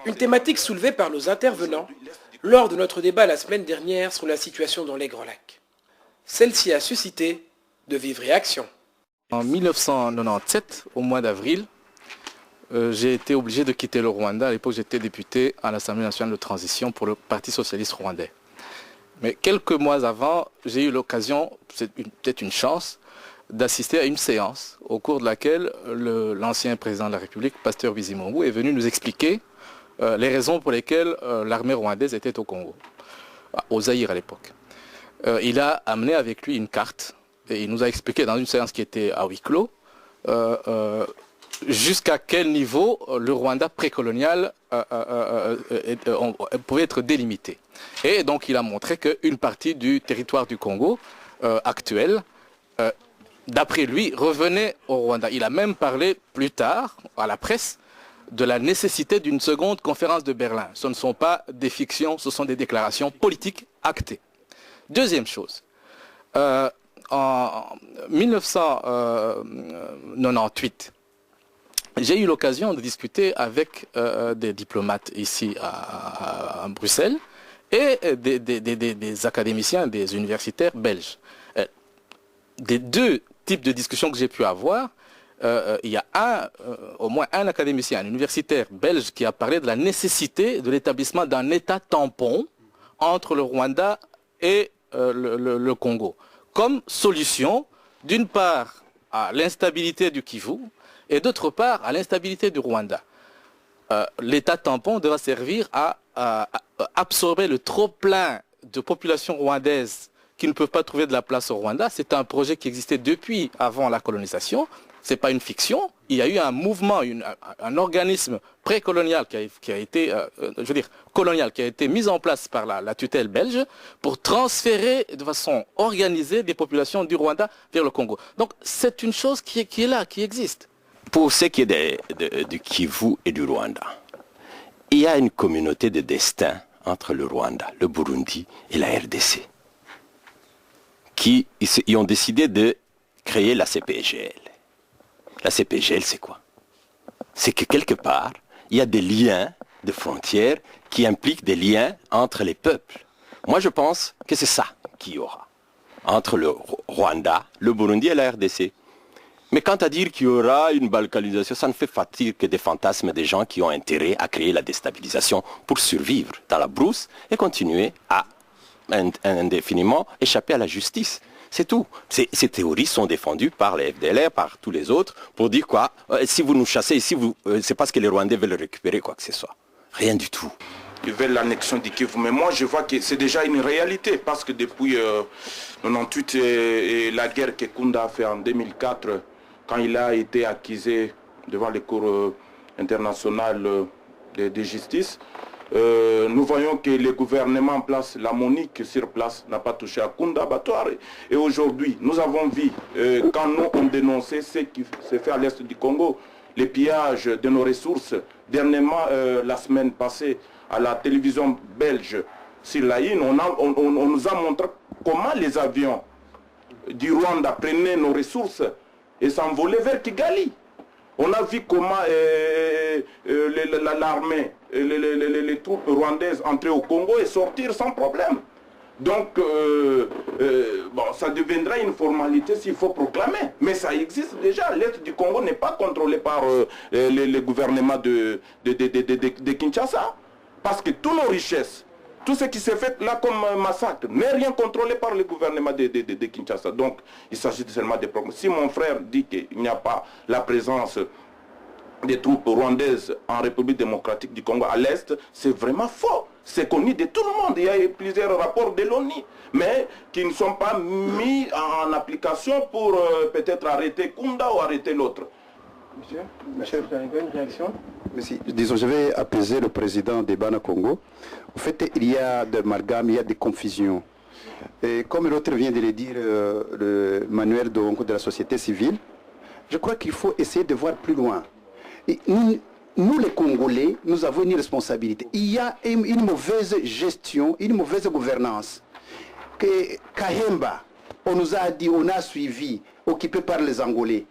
Speaker 5: une thématique soulevée par nos intervenants lors de notre débat la semaine dernière sur la situation dans les Grands Lacs. Celle-ci a suscité de vives réactions.
Speaker 25: En 1997, au mois d'avril,
Speaker 6: j'ai été obligé de quitter le Rwanda. À l'époque, j'étais député à l'Assemblée nationale de transition pour le Parti socialiste rwandais. Mais quelques mois avant, j'ai eu l'occasion, c'est peut-être une chance, d'assister à une séance au cours de laquelle l'ancien président de la République, Pasteur Bizimungu, est venu nous expliquer les raisons pour lesquelles l'armée rwandaise était au Congo, au Zaïre à l'époque. Il a amené avec lui une carte et il nous a expliqué dans une séance qui était à huis clos jusqu'à quel niveau le Rwanda précolonial pouvait être délimité. Et donc il a montré qu'une partie du territoire du Congo actuel, d'après lui, revenait au Rwanda. Il a même parlé plus tard à la presse de la nécessité d'une seconde conférence de Berlin. Ce ne sont pas des fictions, ce sont des déclarations politiques actées. Deuxième chose, en 1998, j'ai eu l'occasion de discuter avec des diplomates ici à Bruxelles et des académiciens, des universitaires belges. Des deux types de discussions que j'ai pu avoir, il y a au moins un académicien, un universitaire belge qui a parlé de la nécessité de l'établissement d'un État tampon entre le Rwanda et le Congo, comme solution, d'une part, à l'instabilité du Kivu, et d'autre part, à l'instabilité du Rwanda. L'État tampon devra servir à absorber le trop-plein de populations rwandaises qui ne peuvent pas trouver de la place au Rwanda. C'est un projet qui existait depuis avant la colonisation. Ce n'est pas une fiction. Il y a eu un mouvement, un organisme précolonial qui a été, colonial, qui a été mis en place par la tutelle belge pour transférer de façon organisée des populations du Rwanda vers le Congo. Donc c'est une chose qui est là, qui existe.
Speaker 7: Pour ce qui est du Kivu et du Rwanda, il y a une communauté de destin entre le Rwanda, le Burundi et la RDC, qui ont décidé de créer la CPGL. La CPGL, c'est quoi? C'est que quelque part, il y a des liens de frontières qui impliquent des liens entre les peuples. Moi, je pense que c'est ça qu'il y aura entre le Rwanda, le Burundi et la RDC. Mais quant à dire qu'il y aura une balkanisation, ça ne fait partie que des fantasmes des gens qui ont intérêt à créer la déstabilisation pour survivre dans la brousse et continuer à indéfiniment échapper à la justice. C'est tout. Ces théories sont défendues par les FDLR, par tous les autres, pour dire quoi, si vous nous chassez ici, c'est parce que les Rwandais veulent récupérer quoi que ce soit. Rien du tout.
Speaker 11: Ils veulent l'annexion du Kivu, mais moi je vois que c'est déjà une réalité, parce que depuis 98 et la guerre que Kunda a fait en 2004, quand il a été accusé devant les cours internationales de justice, nous voyons que le gouvernement en place, la MONUC sur place, n'a pas touché à Kunda Batoire. Et aujourd'hui, nous avons vu, quand nous on dénonçait ce qui se fait à l'est du Congo, les pillages de nos ressources, dernièrement, la semaine passée, à la télévision belge, sur la IN, on nous a montré comment les avions du Rwanda prenaient nos ressources et s'envolaient vers Kigali. On a vu comment l'armée, les troupes rwandaises entraient au Congo et sortir sans problème. Donc, ça deviendra une formalité s'il faut proclamer. Mais ça existe déjà. L'Est du Congo n'est pas contrôlé par le gouvernement de Kinshasa. Parce que toutes nos richesses, tout ce qui s'est fait là comme massacre, n'est rien contrôlé par le gouvernement de Kinshasa. Donc, il s'agit seulement des problèmes. Si mon frère dit qu'il n'y a pas la présence des troupes rwandaises en République démocratique du Congo à l'Est, c'est vraiment faux. C'est connu de tout le monde. Il y a eu plusieurs rapports de l'ONU, mais qui ne sont pas mis en application pour peut-être arrêter Kunda ou arrêter l'autre.
Speaker 14: Monsieur, vous avez une réaction? Merci. Disons, je vais apaiser le président des Bana Congo. En fait, il y a de l'amalgame, il y a des confusions. Et comme l'autre vient de le dire, le manuel de la société civile, je crois qu'il faut essayer de voir plus loin. Et nous, les Congolais, nous avons une responsabilité. Il y a une mauvaise gestion, une mauvaise gouvernance. Que Kahemba, on nous a dit, on a suivi, occupé par les Angolais.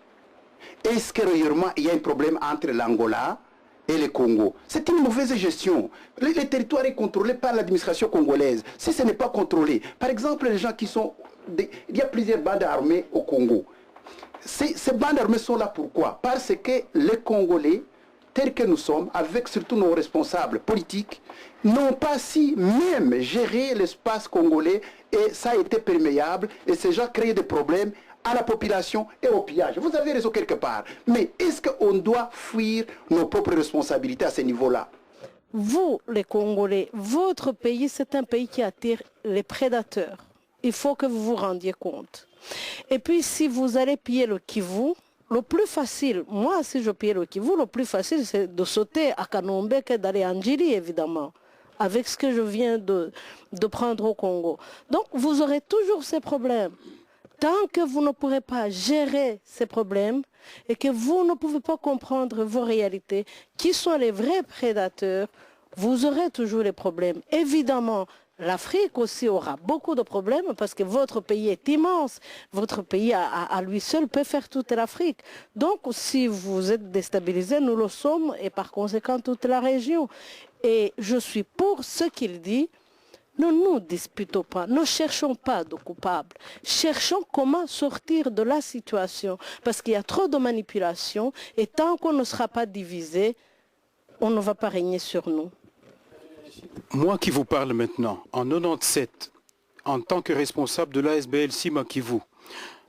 Speaker 14: Est-ce que réellement il y a un problème entre l'Angola et le Congo? C'est une mauvaise gestion. Le territoire est contrôlé par l'administration congolaise. Si ce n'est pas contrôlé, par exemple, les gens qui sont... il y a plusieurs bandes armées au Congo. Ces bandes armées sont là pourquoi? Parce que les Congolais tels que nous sommes, avec surtout nos responsables politiques, n'ont pas si même géré l'espace congolais et ça a été perméable et ces gens créent des problèmes à la population et au pillage. Vous avez raison quelque part. Mais est-ce qu'on doit fuir nos propres responsabilités à ce niveau-là?
Speaker 3: Vous, les Congolais, votre pays, c'est un pays qui attire les prédateurs. Il faut que vous vous rendiez compte. Et puis, si vous allez piller le Kivu, le plus facile, moi, si je pille le Kivu, le plus facile, c'est de sauter à Kanombe que d'aller en Djili, évidemment, avec ce que je viens de prendre au Congo. Donc, vous aurez toujours ces problèmes. Tant que vous ne pourrez pas gérer ces problèmes et que vous ne pouvez pas comprendre vos réalités, qui sont les vrais prédateurs, vous aurez toujours les problèmes. Évidemment, l'Afrique aussi aura beaucoup de problèmes parce que votre pays est immense. Votre pays à lui seul peut faire toute l'Afrique. Donc, si vous êtes déstabilisé, nous le sommes et par conséquent toute la région. Et je suis pour ce qu'il dit. Ne nous disputons pas, ne cherchons pas de coupables. Cherchons comment sortir de la situation parce qu'il y a trop de manipulation et tant qu'on ne sera pas divisé, on ne va pas régner sur nous.
Speaker 8: Moi qui vous parle maintenant, en 97, en tant que responsable de l'ASBL Sima Kivu,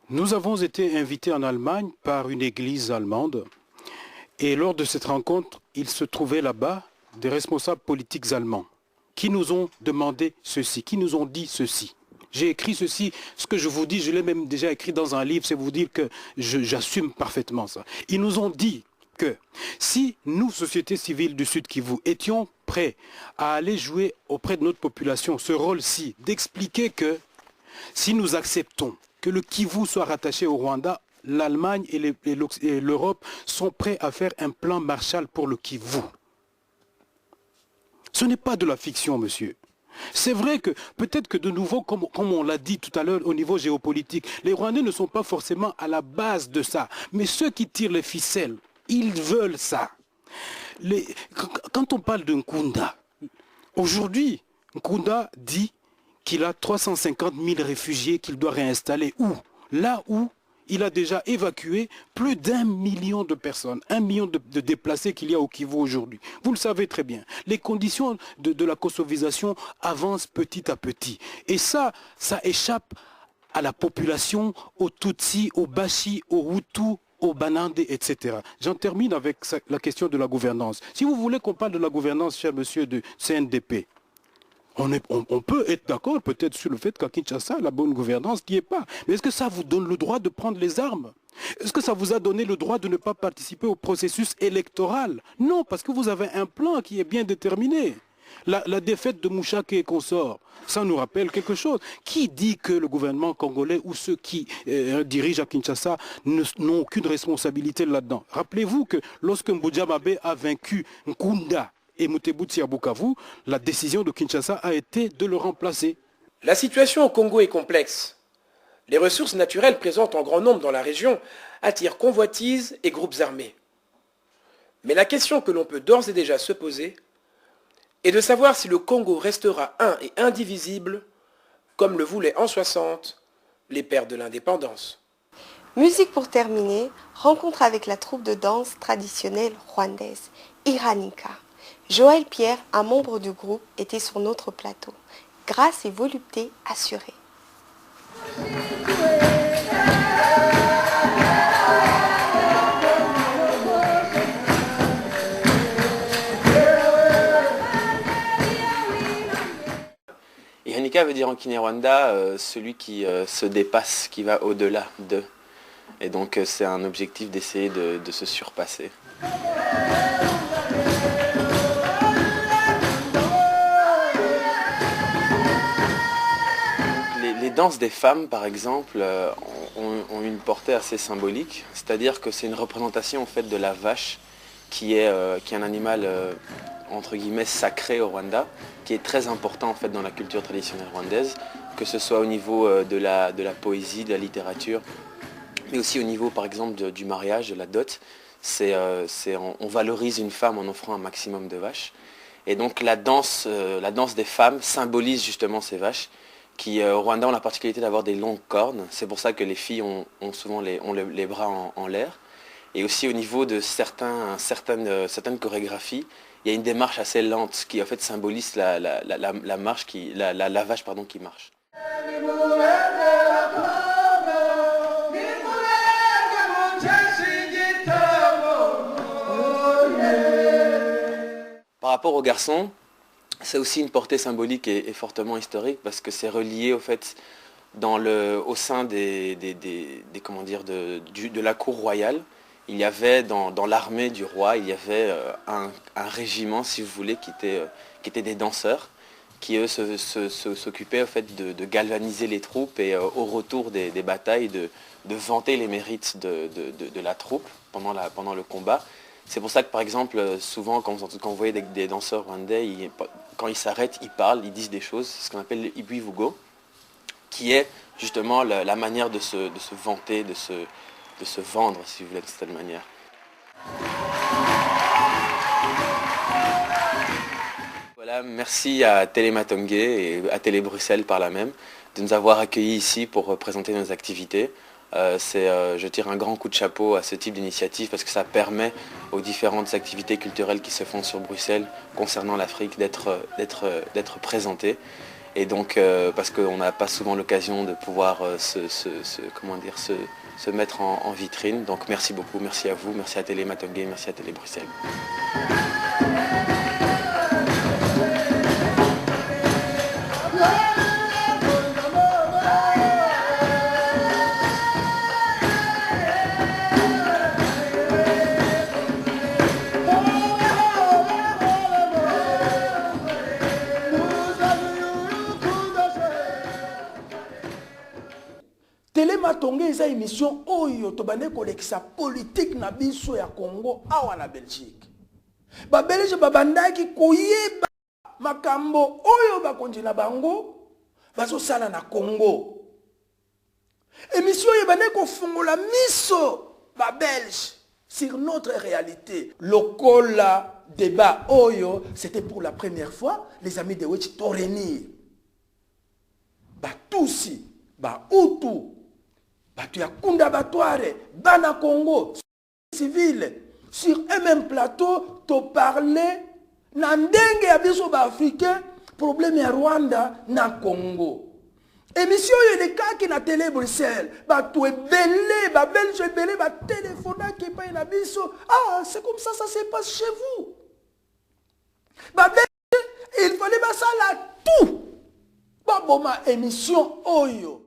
Speaker 8: nous avons été invités en Allemagne par une église allemande et lors de cette rencontre, il se trouvait là-bas des responsables politiques allemands qui nous ont demandé ceci, qui nous ont dit ceci. J'ai écrit ceci, ce que je vous dis, je l'ai même déjà écrit dans un livre, c'est vous dire que j'assume parfaitement ça. Ils nous ont dit que si nous, société civile du Sud Kivu, étions prêts à aller jouer auprès de notre population ce rôle-ci, d'expliquer que si nous acceptons que le Kivu soit rattaché au Rwanda, l'Allemagne et l'Europe sont prêts à faire un plan Marshall pour le Kivu. Ce n'est pas de la fiction, monsieur. C'est vrai que peut-être que de nouveau, comme on l'a dit tout à l'heure au niveau géopolitique, les Rwandais ne sont pas forcément à la base de ça. Mais ceux qui tirent les ficelles, ils veulent ça. Quand on parle de Nkunda, aujourd'hui, Nkunda dit qu'il a 350 000 réfugiés qu'il doit réinstaller. Où? Là où il a déjà évacué plus d'1 million de personnes, 1 million de déplacés qu'il y a au Kivu aujourd'hui. Vous le savez très bien. Les conditions de la kosovisation avancent petit à petit. Et ça échappe à la population, aux Tutsis, aux Bashi, aux Hutus, aux Banande, etc. J'en termine avec la question de la gouvernance. Si vous voulez qu'on parle de la gouvernance, cher monsieur de CNDP, on peut être d'accord peut-être sur le fait qu'à Kinshasa, la bonne gouvernance n'y est pas. Mais est-ce que ça vous donne le droit de prendre les armes? Est-ce que ça vous a donné le droit de ne pas participer au processus électoral? Non, parce que vous avez un plan qui est bien déterminé. La défaite de Mouchake et consorts, ça nous rappelle quelque chose. Qui dit que le gouvernement congolais ou ceux qui dirigent à Kinshasa n'ont aucune responsabilité là-dedans? Rappelez-vous que lorsque Mbujamabe a vaincu Nkunda et Mutebutsi à Bukavu, la décision de Kinshasa a été de le remplacer.
Speaker 5: La situation au Congo est complexe. Les ressources naturelles présentes en grand nombre dans la région attirent convoitises et groupes armés. Mais la question que l'on peut d'ores et déjà se poser est de savoir si le Congo restera un et indivisible, comme le voulaient en 60 les pères de l'indépendance.
Speaker 16: Musique pour terminer, rencontre avec la troupe de danse traditionnelle rwandaise, Iranika. Joël Pierre, un membre du groupe, était sur notre plateau. Grâce et volupté assurée.
Speaker 9: Iranika veut dire en Kinyarwanda celui qui se dépasse, qui va au-delà de. Et donc c'est un objectif d'essayer de se surpasser. Les danses des femmes, par exemple, ont une portée assez symbolique, c'est-à-dire que c'est une représentation en fait de la vache qui est un animal entre guillemets sacré au Rwanda, qui est très important en fait dans la culture traditionnelle rwandaise, que ce soit au niveau de la poésie, de la littérature, mais aussi au niveau par exemple du mariage, de la dot. On valorise une femme en offrant un maximum de vaches. Et donc la danse des femmes symbolise justement ces vaches, qui au Rwanda ont la particularité d'avoir des longues cornes. C'est pour ça que les filles ont souvent les bras en l'air. Et aussi au niveau de certaines chorégraphies, il y a une démarche assez lente qui en fait symbolise la marche, la vache pardon, qui marche. Par rapport aux garçons, c'est aussi une portée symbolique et fortement historique parce que c'est relié au fait au sein de la cour royale. Il y avait dans l'armée du roi, il y avait un régiment, si vous voulez, qui était des danseurs, qui eux s'occupaient en fait de galvaniser les troupes et au retour des batailles de vanter les mérites de la troupe pendant le combat. C'est pour ça que par exemple, souvent quand vous voyez des danseurs rwandais, quand ils s'arrêtent, ils parlent, ils disent des choses, c'est ce qu'on appelle le ibivugo, qui est justement la manière de se vanter, de se vendre, si vous voulez, de cette manière. Voilà, merci à Télé Matongue et à Télé Bruxelles par là même de nous avoir accueillis ici pour présenter nos activités. Je tire un grand coup de chapeau à ce type d'initiative parce que ça permet aux différentes activités culturelles qui se font sur Bruxelles concernant l'Afrique d'être présentées. Et donc, parce qu'on n'a pas souvent l'occasion de pouvoir se mettre en vitrine. Donc merci beaucoup, merci à vous, merci à Télé Matongue, merci à Télé Bruxelles.
Speaker 2: Télé Matongue eza émission oyo tobane kolekisa politique na biso ya Congo awa na Belgique. Ba Belge babandaki koyeba makambo oyo bakonzi na bango bazo sala na Congo. Émission oyo bane kofungola miso ba Belge sur notre réalité. Lokola débat oyo, c'était pour la première fois les amis de Wetch Toreni. Ba Tutsi, ba Hutu, batu ya Kunda Batware, Bana Congo, civil, sur un même plateau, to parler, na ndenge ya biso ba africain, problème ya Rwanda, na Congo. Émission yelekaki na télé Bruxelles, batu ebele, ba belge ebele, ba téléphone qui paye na biso. Ah, c'est comme ça se passe chez vous. Ba belge, il fallait ba ça là tout. Ba boma émission oyo.